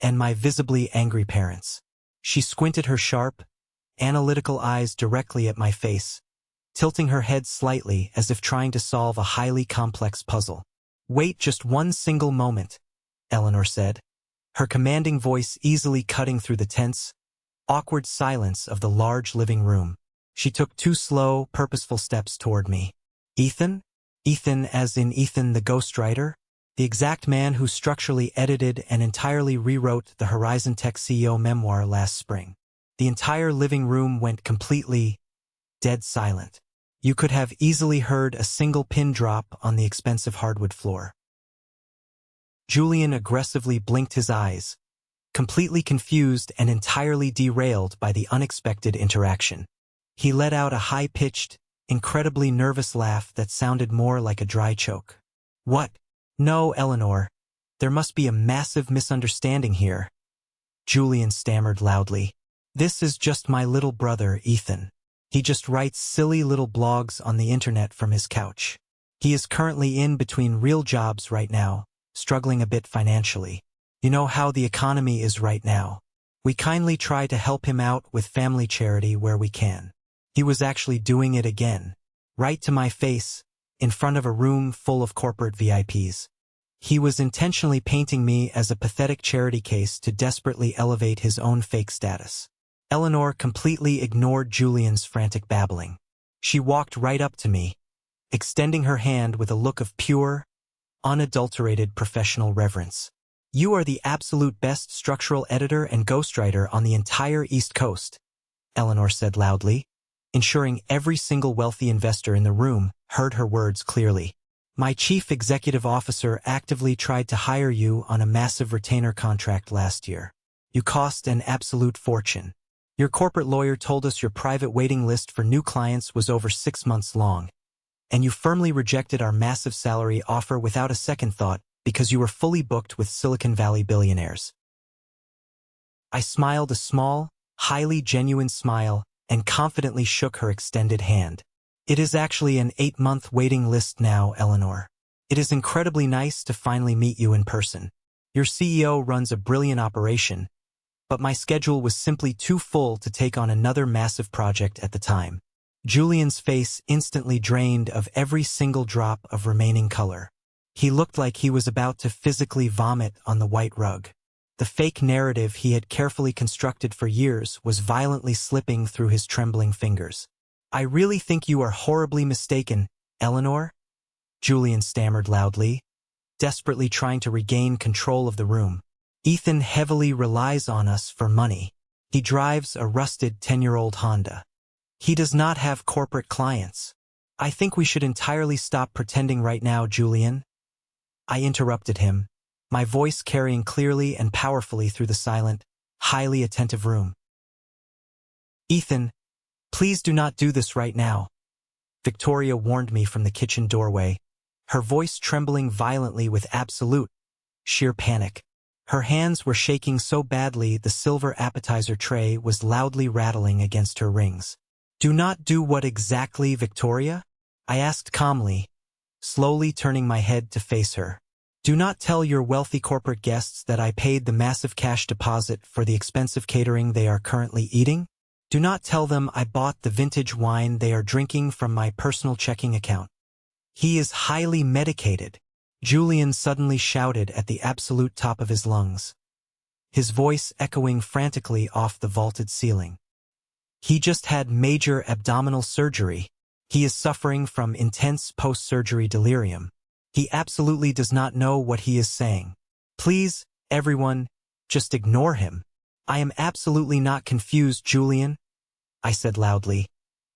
and my visibly angry parents. She squinted her sharp, analytical eyes directly at my face, tilting her head slightly as if trying to solve a highly complex puzzle. Wait just one single moment, Eleanor said, her commanding voice easily cutting through the tense, awkward silence of the large living room. She took 2 slow, purposeful steps toward me. Ethan? Ethan as in Ethan the ghostwriter? The exact man who structurally edited and entirely rewrote the Horizon Tech CEO memoir last spring. The entire living room went completely dead silent. You could have easily heard a single pin drop on the expensive hardwood floor. Julian aggressively blinked his eyes, completely confused and entirely derailed by the unexpected interaction. He let out a high-pitched, incredibly nervous laugh that sounded more like a dry choke. What? No, Eleanor. There must be a massive misunderstanding here. Julian stammered loudly. This is just my little brother, Ethan. He just writes silly little blogs on the internet from his couch. He is currently in between real jobs right now, struggling a bit financially. You know how the economy is right now. We kindly try to help him out with family charity where we can. He was actually doing it again, right to my face, in front of a room full of corporate VIPs. He was intentionally painting me as a pathetic charity case to desperately elevate his own fake status. Eleanor completely ignored Julian's frantic babbling. She walked right up to me, extending her hand with a look of pure, unadulterated professional reverence. You are the absolute best structural editor and ghostwriter on the entire East Coast, Eleanor said loudly, ensuring every single wealthy investor in the room heard her words clearly. My chief executive officer actively tried to hire you on a massive retainer contract last year. You cost an absolute fortune. Your corporate lawyer told us your private waiting list for new clients was over 6 months long, and you firmly rejected our massive salary offer without a second thought because you were fully booked with Silicon Valley billionaires. I smiled a small, highly genuine smile and confidently shook her extended hand. It is actually an 8-month waiting list now, Eleanor. It is incredibly nice to finally meet you in person. Your CEO runs a brilliant operation, but my schedule was simply too full to take on another massive project at the time. Julian's face instantly drained of every single drop of remaining color. He looked like he was about to physically vomit on the white rug. The fake narrative he had carefully constructed for years was violently slipping through his trembling fingers. I really think you are horribly mistaken, Eleanor, Julian stammered loudly, desperately trying to regain control of the room. Ethan heavily relies on us for money. He drives a rusted 10-year-old Honda. He does not have corporate clients. I think we should entirely stop pretending right now, Julian. I interrupted him, my voice carrying clearly and powerfully through the silent, highly attentive room. Ethan, please do not do this right now. Victoria warned me from the kitchen doorway, her voice trembling violently with absolute, sheer panic. Her hands were shaking so badly the silver appetizer tray was loudly rattling against her rings. Do not do what exactly, Victoria? I asked calmly, slowly turning my head to face her. Do not tell your wealthy corporate guests that I paid the massive cash deposit for the expensive catering they are currently eating. Do not tell them I bought the vintage wine they are drinking from my personal checking account. He is highly medicated, Julian suddenly shouted at the absolute top of his lungs, his voice echoing frantically off the vaulted ceiling. He just had major abdominal surgery. He is suffering from intense post-surgery delirium. He absolutely does not know what he is saying. Please, everyone, just ignore him. I am absolutely not confused, Julian, I said loudly,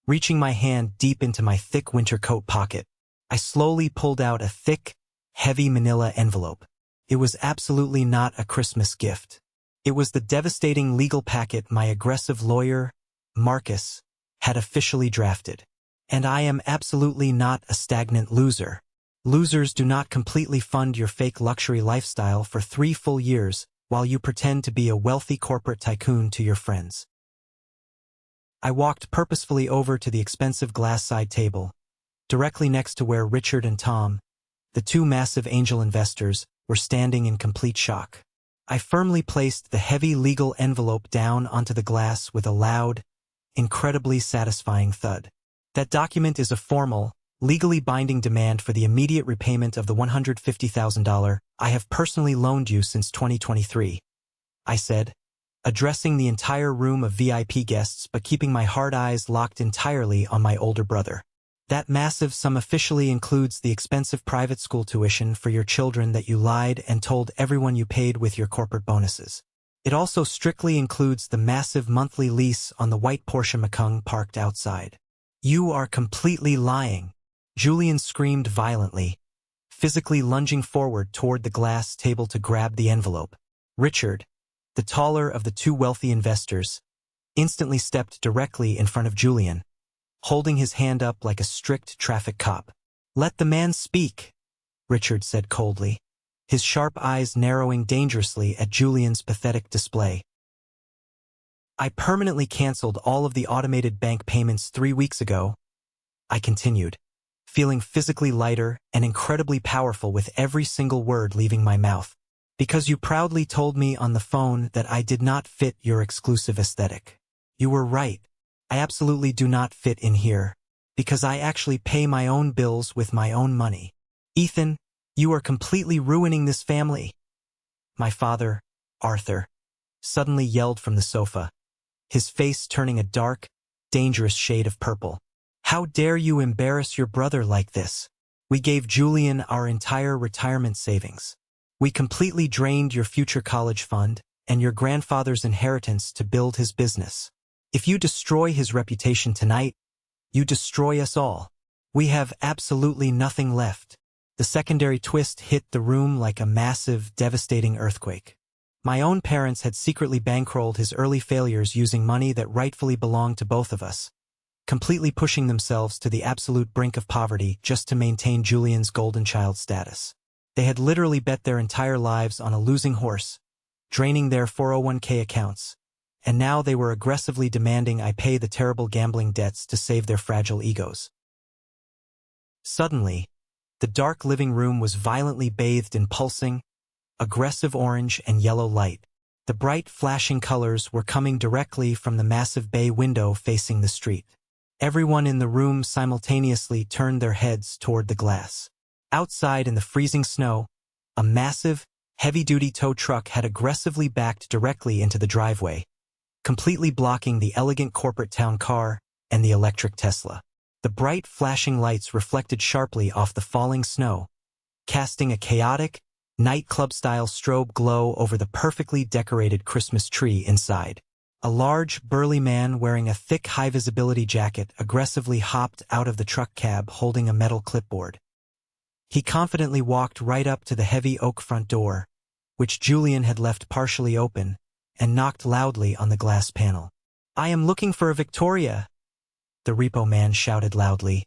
reaching my hand deep into my thick winter coat pocket. I slowly pulled out a thick, heavy manila envelope. It was absolutely not a Christmas gift. It was the devastating legal packet my aggressive lawyer, Marcus, had officially drafted. And I am absolutely not a stagnant loser. Losers do not completely fund your fake luxury lifestyle for 3 full years while you pretend to be a wealthy corporate tycoon to your friends. I walked purposefully over to the expensive glass side table, directly next to where Richard and Tom, the 2 massive angel investors, were standing in complete shock. I firmly placed the heavy legal envelope down onto the glass with a loud, incredibly satisfying thud. That document is a formal, legally binding demand for the immediate repayment of the $150,000 I have personally loaned you since 2023, I said, addressing the entire room of VIP guests but keeping my hard eyes locked entirely on my older brother. That massive sum officially includes the expensive private school tuition for your children that you lied and told everyone you paid with your corporate bonuses. It also strictly includes the massive monthly lease on the white Porsche Macan parked outside. You are completely lying, Julian screamed violently, physically lunging forward toward the glass table to grab the envelope. Richard, the taller of the 2 wealthy investors, instantly stepped directly in front of Julian, holding his hand up like a strict traffic cop. Let the man speak, Richard said coldly, his sharp eyes narrowing dangerously at Julian's pathetic display. I permanently canceled all of the automated bank payments 3 weeks ago, I continued, feeling physically lighter and incredibly powerful with every single word leaving my mouth, because you proudly told me on the phone that I did not fit your exclusive aesthetic. You were right. I absolutely do not fit in here, because I actually pay my own bills with my own money. Ethan, you are completely ruining this family. My father, Arthur, suddenly yelled from the sofa, his face turning a dark, dangerous shade of purple. How dare you embarrass your brother like this? We gave Julian our entire retirement savings. We completely drained your future college fund and your grandfather's inheritance to build his business. If you destroy his reputation tonight, you destroy us all. We have absolutely nothing left. The secondary twist hit the room like a massive, devastating earthquake. My own parents had secretly bankrolled his early failures using money that rightfully belonged to both of us, completely pushing themselves to the absolute brink of poverty just to maintain Julian's golden child status. They had literally bet their entire lives on a losing horse, draining their 401k accounts, and now they were aggressively demanding I pay the terrible gambling debts to save their fragile egos. Suddenly, the dark living room was violently bathed in pulsing, aggressive orange and yellow light. The bright flashing colors were coming directly from the massive bay window facing the street. Everyone in the room simultaneously turned their heads toward the glass. Outside in the freezing snow, a massive, heavy-duty tow truck had aggressively backed directly into the driveway, completely blocking the elegant corporate town car and the electric Tesla. The bright flashing lights reflected sharply off the falling snow, casting a chaotic, nightclub-style strobe glow over the perfectly decorated Christmas tree inside. A large, burly man wearing a thick high-visibility jacket aggressively hopped out of the truck cab holding a metal clipboard. He confidently walked right up to the heavy oak front door, which Julian had left partially open, and knocked loudly on the glass panel. "I am looking for a Victoria," the repo man shouted loudly,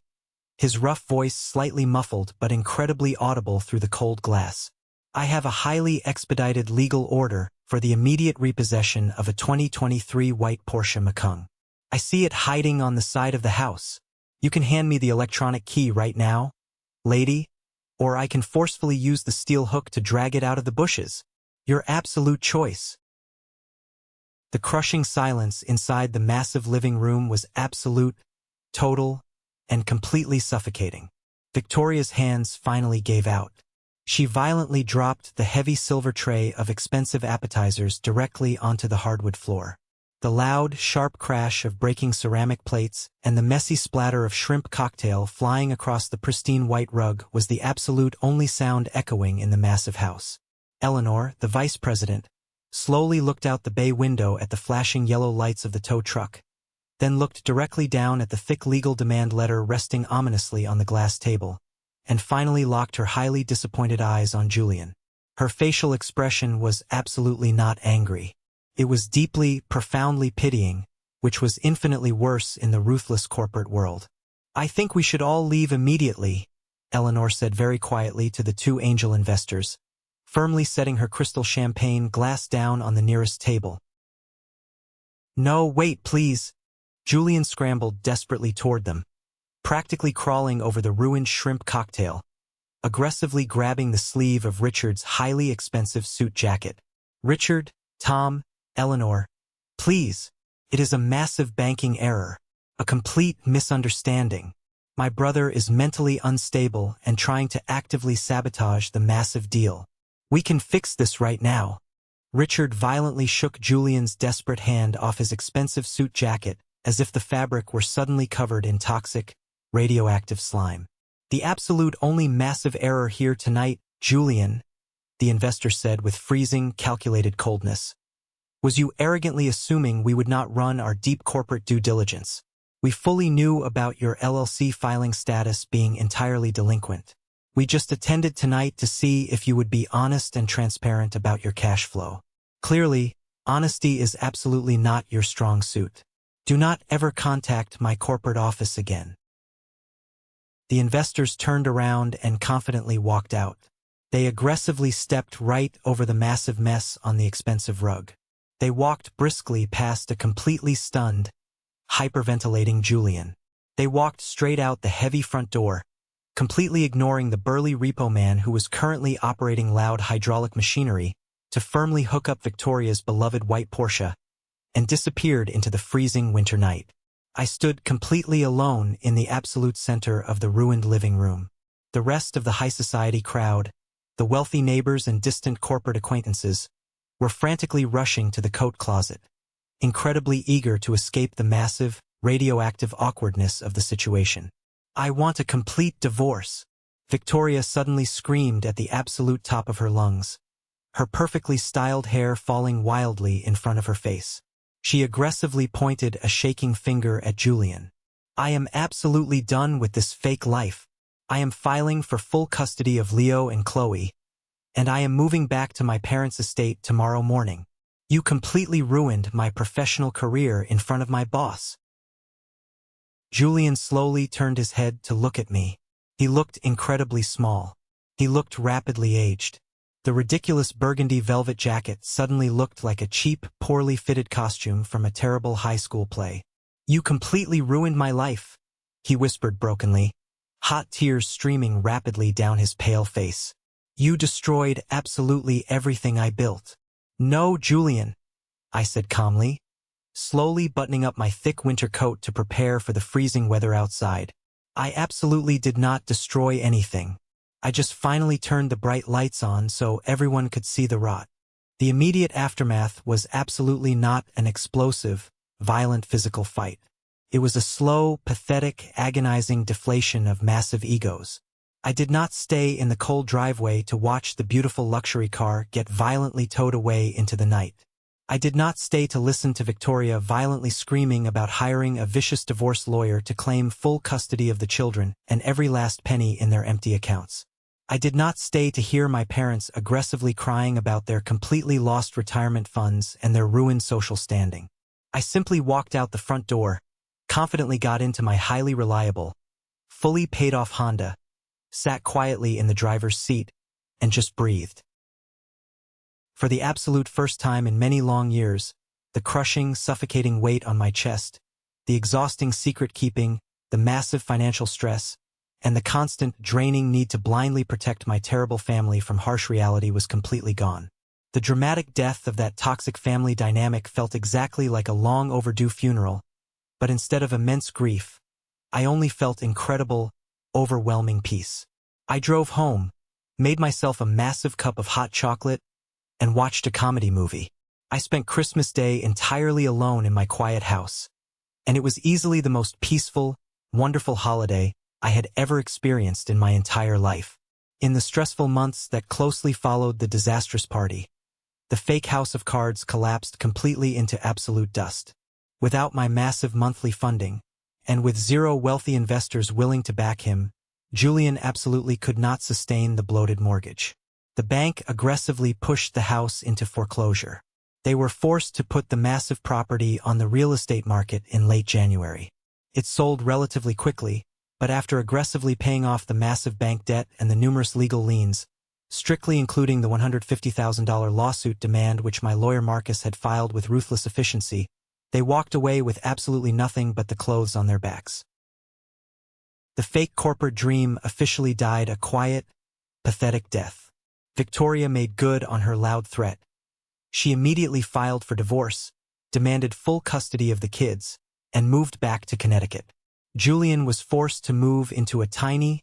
his rough voice slightly muffled but incredibly audible through the cold glass. "I have a highly expedited legal order for the immediate repossession of a 2023 white Porsche Macan. I see it hiding on the side of the house. You can hand me the electronic key right now, lady, or I can forcefully use the steel hook to drag it out of the bushes. Your absolute choice. The crushing silence inside the massive living room was absolute, total, and completely suffocating. Victoria's hands finally gave out. She violently dropped the heavy silver tray of expensive appetizers directly onto the hardwood floor. The loud, sharp crash of breaking ceramic plates and the messy splatter of shrimp cocktail flying across the pristine white rug was the absolute only sound echoing in the massive house. Eleanor, the vice president, slowly looked out the bay window at the flashing yellow lights of the tow truck, then looked directly down at the thick legal demand letter resting ominously on the glass table, and finally locked her highly disappointed eyes on Julian. Her facial expression was absolutely not angry. It was deeply, profoundly pitying, which was infinitely worse in the ruthless corporate world. I think we should all leave immediately, Eleanor said very quietly to the two angel investors, firmly setting her crystal champagne glass down on the nearest table. No, wait, please. Julian scrambled desperately toward them, practically crawling over the ruined shrimp cocktail, aggressively grabbing the sleeve of Richard's highly expensive suit jacket. Richard, Tom, Eleanor, please. It is a massive banking error, a complete misunderstanding. My brother is mentally unstable and trying to actively sabotage the massive deal. We can fix this right now. Richard violently shook Julian's desperate hand off his expensive suit jacket as if the fabric were suddenly covered in toxic, radioactive slime. The absolute only massive error here tonight, Julian, the investor said with freezing, calculated coldness, was you arrogantly assuming we would not run our deep corporate due diligence. We fully knew about your LLC filing status being entirely delinquent. We just attended tonight to see if you would be honest and transparent about your cash flow. Clearly, honesty is absolutely not your strong suit. Do not ever contact my corporate office again. The investors turned around and confidently walked out. They aggressively stepped right over the massive mess on the expensive rug. They walked briskly past a completely stunned, hyperventilating Julian. They walked straight out the heavy front door, completely ignoring the burly repo man who was currently operating loud hydraulic machinery to firmly hook up Victoria's beloved white Porsche, and disappeared into the freezing winter night. I stood completely alone in the absolute center of the ruined living room. The rest of the high society crowd, the wealthy neighbors and distant corporate acquaintances, were frantically rushing to the coat closet, incredibly eager to escape the massive, radioactive awkwardness of the situation. I want a complete divorce, Victoria suddenly screamed at the absolute top of her lungs, her perfectly styled hair falling wildly in front of her face. She aggressively pointed a shaking finger at Julian. I am absolutely done with this fake life. I am filing for full custody of Leo and Chloe, and I am moving back to my parents' estate tomorrow morning. You completely ruined my professional career in front of my boss. Julian slowly turned his head to look at me. He looked incredibly small. He looked rapidly aged. The ridiculous burgundy velvet jacket suddenly looked like a cheap, poorly fitted costume from a terrible high school play. You completely ruined my life, he whispered brokenly, hot tears streaming rapidly down his pale face. You destroyed absolutely everything I built. No, Julian, I said calmly, slowly buttoning up my thick winter coat to prepare for the freezing weather outside. I absolutely did not destroy anything. I just finally turned the bright lights on so everyone could see the rot. The immediate aftermath was absolutely not an explosive, violent physical fight. It was a slow, pathetic, agonizing deflation of massive egos. I did not stay in the cold driveway to watch the beautiful luxury car get violently towed away into the night. I did not stay to listen to Victoria violently screaming about hiring a vicious divorce lawyer to claim full custody of the children and every last penny in their empty accounts. I did not stay to hear my parents aggressively crying about their completely lost retirement funds and their ruined social standing. I simply walked out the front door, confidently got into my highly reliable, fully paid-off Honda, sat quietly in the driver's seat, and just breathed. For the absolute first time in many long years, the crushing, suffocating weight on my chest, the exhausting secret-keeping, the massive financial stress, and the constant, draining need to blindly protect my terrible family from harsh reality was completely gone. The dramatic death of that toxic family dynamic felt exactly like a long overdue funeral, but instead of immense grief, I only felt incredible, overwhelming peace. I drove home, made myself a massive cup of hot chocolate, and watched a comedy movie. I spent Christmas Day entirely alone in my quiet house, and it was easily the most peaceful, wonderful holiday I had ever experienced in my entire life. In the stressful months that closely followed the disastrous party, the fake house of cards collapsed completely into absolute dust. Without my massive monthly funding, and with zero wealthy investors willing to back him, Julian absolutely could not sustain the bloated mortgage. The bank aggressively pushed the house into foreclosure. They were forced to put the massive property on the real estate market in late January. It sold relatively quickly, but after aggressively paying off the massive bank debt and the numerous legal liens, strictly including the $150,000 lawsuit demand which my lawyer Marcus had filed with ruthless efficiency, they walked away with absolutely nothing but the clothes on their backs. The fake corporate dream officially died a quiet, pathetic death. Victoria made good on her loud threat. She immediately filed for divorce, demanded full custody of the kids, and moved back to Connecticut. Julian was forced to move into a tiny,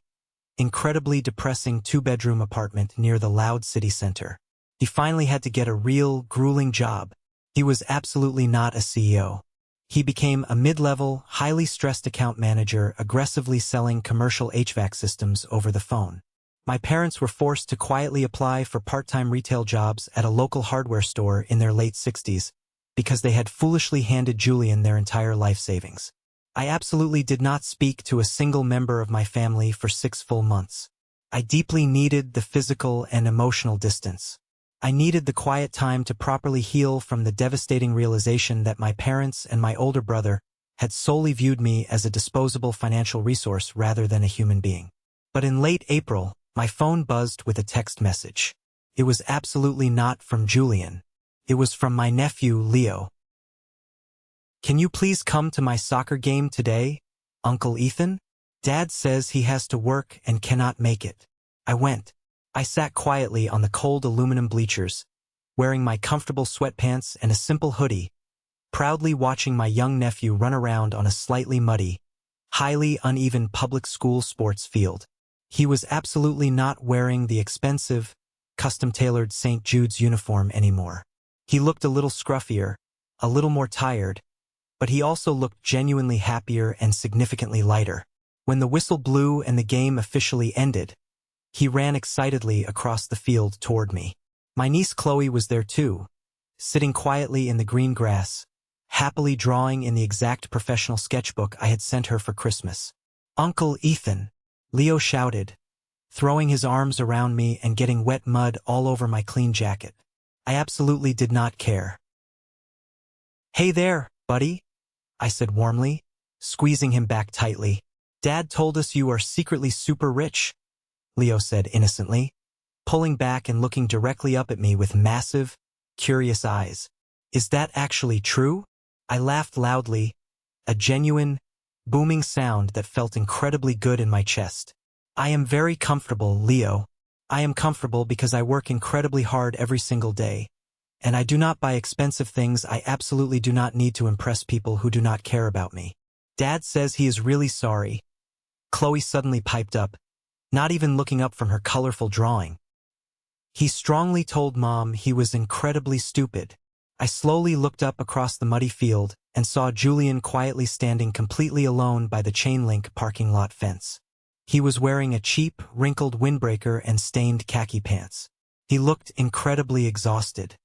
incredibly depressing two-bedroom apartment near the loud city center. He finally had to get a real, grueling job. He was absolutely not a CEO. He became a mid-level, highly stressed account manager aggressively selling commercial HVAC systems over the phone. My parents were forced to quietly apply for part-time retail jobs at a local hardware store in their late 60s because they had foolishly handed Julian their entire life savings. I absolutely did not speak to a single member of my family for 6 full months. I deeply needed the physical and emotional distance. I needed the quiet time to properly heal from the devastating realization that my parents and my older brother had solely viewed me as a disposable financial resource rather than a human being. But in late April, my phone buzzed with a text message. It was absolutely not from Julian. It was from my nephew, Leo. "Can you please come to my soccer game today, Uncle Ethan? Dad says he has to work and cannot make it." I went. I sat quietly on the cold aluminum bleachers, wearing my comfortable sweatpants and a simple hoodie, proudly watching my young nephew run around on a slightly muddy, highly uneven public school sports field. He was absolutely not wearing the expensive, custom-tailored St. Jude's uniform anymore. He looked a little scruffier, a little more tired, but he also looked genuinely happier and significantly lighter. When the whistle blew and the game officially ended, he ran excitedly across the field toward me. My niece Chloe was there too, sitting quietly in the green grass, happily drawing in the exact professional sketchbook I had sent her for Christmas. "Uncle Ethan," Leo shouted, throwing his arms around me and getting wet mud all over my clean jacket. I absolutely did not care. "Hey there, buddy," I said warmly, squeezing him back tightly. "Dad told us you are secretly super rich," Leo said innocently, pulling back and looking directly up at me with massive, curious eyes. "Is that actually true?" I laughed loudly, a genuine, booming sound that felt incredibly good in my chest. "I am very comfortable, Leo. I am comfortable because I work incredibly hard every single day, and I do not buy expensive things. I absolutely do not need to impress people who do not care about me. Dad says he is really sorry." Chloe suddenly piped up, not even looking up from her colorful drawing. "He strongly told Mom he was incredibly stupid." I slowly looked up across the muddy field and saw Julian quietly standing completely alone by the chain-link parking lot fence. He was wearing a cheap, wrinkled windbreaker and stained khaki pants. He looked incredibly exhausted.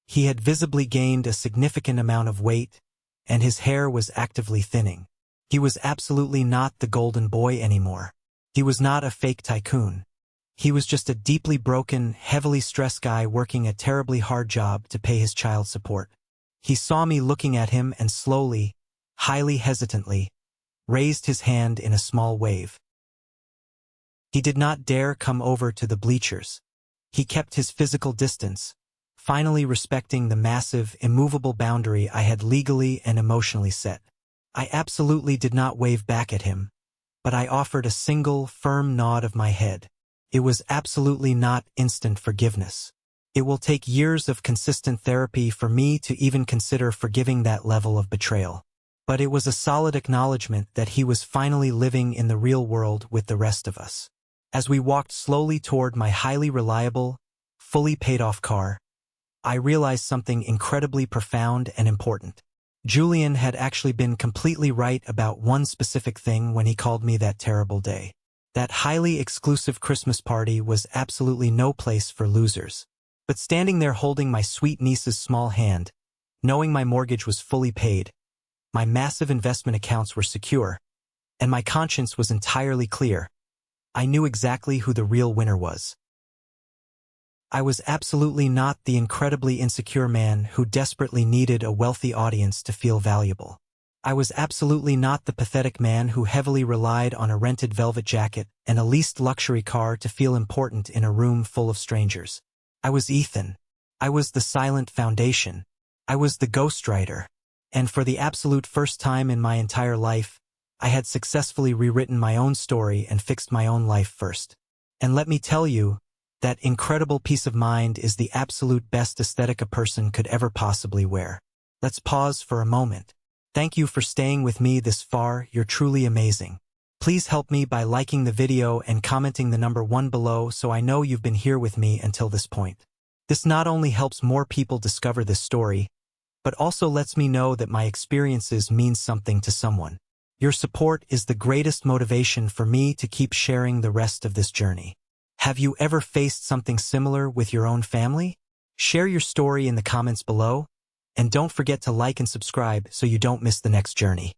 He had visibly gained a significant amount of weight, and his hair was actively thinning. He was absolutely not the golden boy anymore. He was not a fake tycoon. He was just a deeply broken, heavily stressed guy working a terribly hard job to pay his child support. He saw me looking at him and slowly, highly hesitantly, raised his hand in a small wave. He did not dare come over to the bleachers. He kept his physical distance, finally respecting the massive, immovable boundary I had legally and emotionally set. I absolutely did not wave back at him, but I offered a single, firm nod of my head. It was absolutely not instant forgiveness. It will take years of consistent therapy for me to even consider forgiving that level of betrayal. But it was a solid acknowledgement that he was finally living in the real world with the rest of us. As we walked slowly toward my highly reliable, fully paid-off car, I realized something incredibly profound and important. Julian had actually been completely right about one specific thing when he called me that terrible day. That highly exclusive Christmas party was absolutely no place for losers. But standing there holding my sweet niece's small hand, knowing my mortgage was fully paid, my massive investment accounts were secure, and my conscience was entirely clear, I knew exactly who the real winner was. I was absolutely not the incredibly insecure man who desperately needed a wealthy audience to feel valuable. I was absolutely not the pathetic man who heavily relied on a rented velvet jacket and a leased luxury car to feel important in a room full of strangers. I was Ethan. I was the silent foundation. I was the ghostwriter. And for the absolute first time in my entire life, I had successfully rewritten my own story and fixed my own life first. And let me tell you, that incredible peace of mind is the absolute best aesthetic a person could ever possibly wear. Let's pause for a moment. Thank you for staying with me this far, you're truly amazing. Please help me by liking the video and commenting the number 1 below so I know you've been here with me until this point. This not only helps more people discover this story, but also lets me know that my experiences mean something to someone. Your support is the greatest motivation for me to keep sharing the rest of this journey. Have you ever faced something similar with your own family? Share your story in the comments below, and don't forget to like and subscribe so you don't miss the next journey.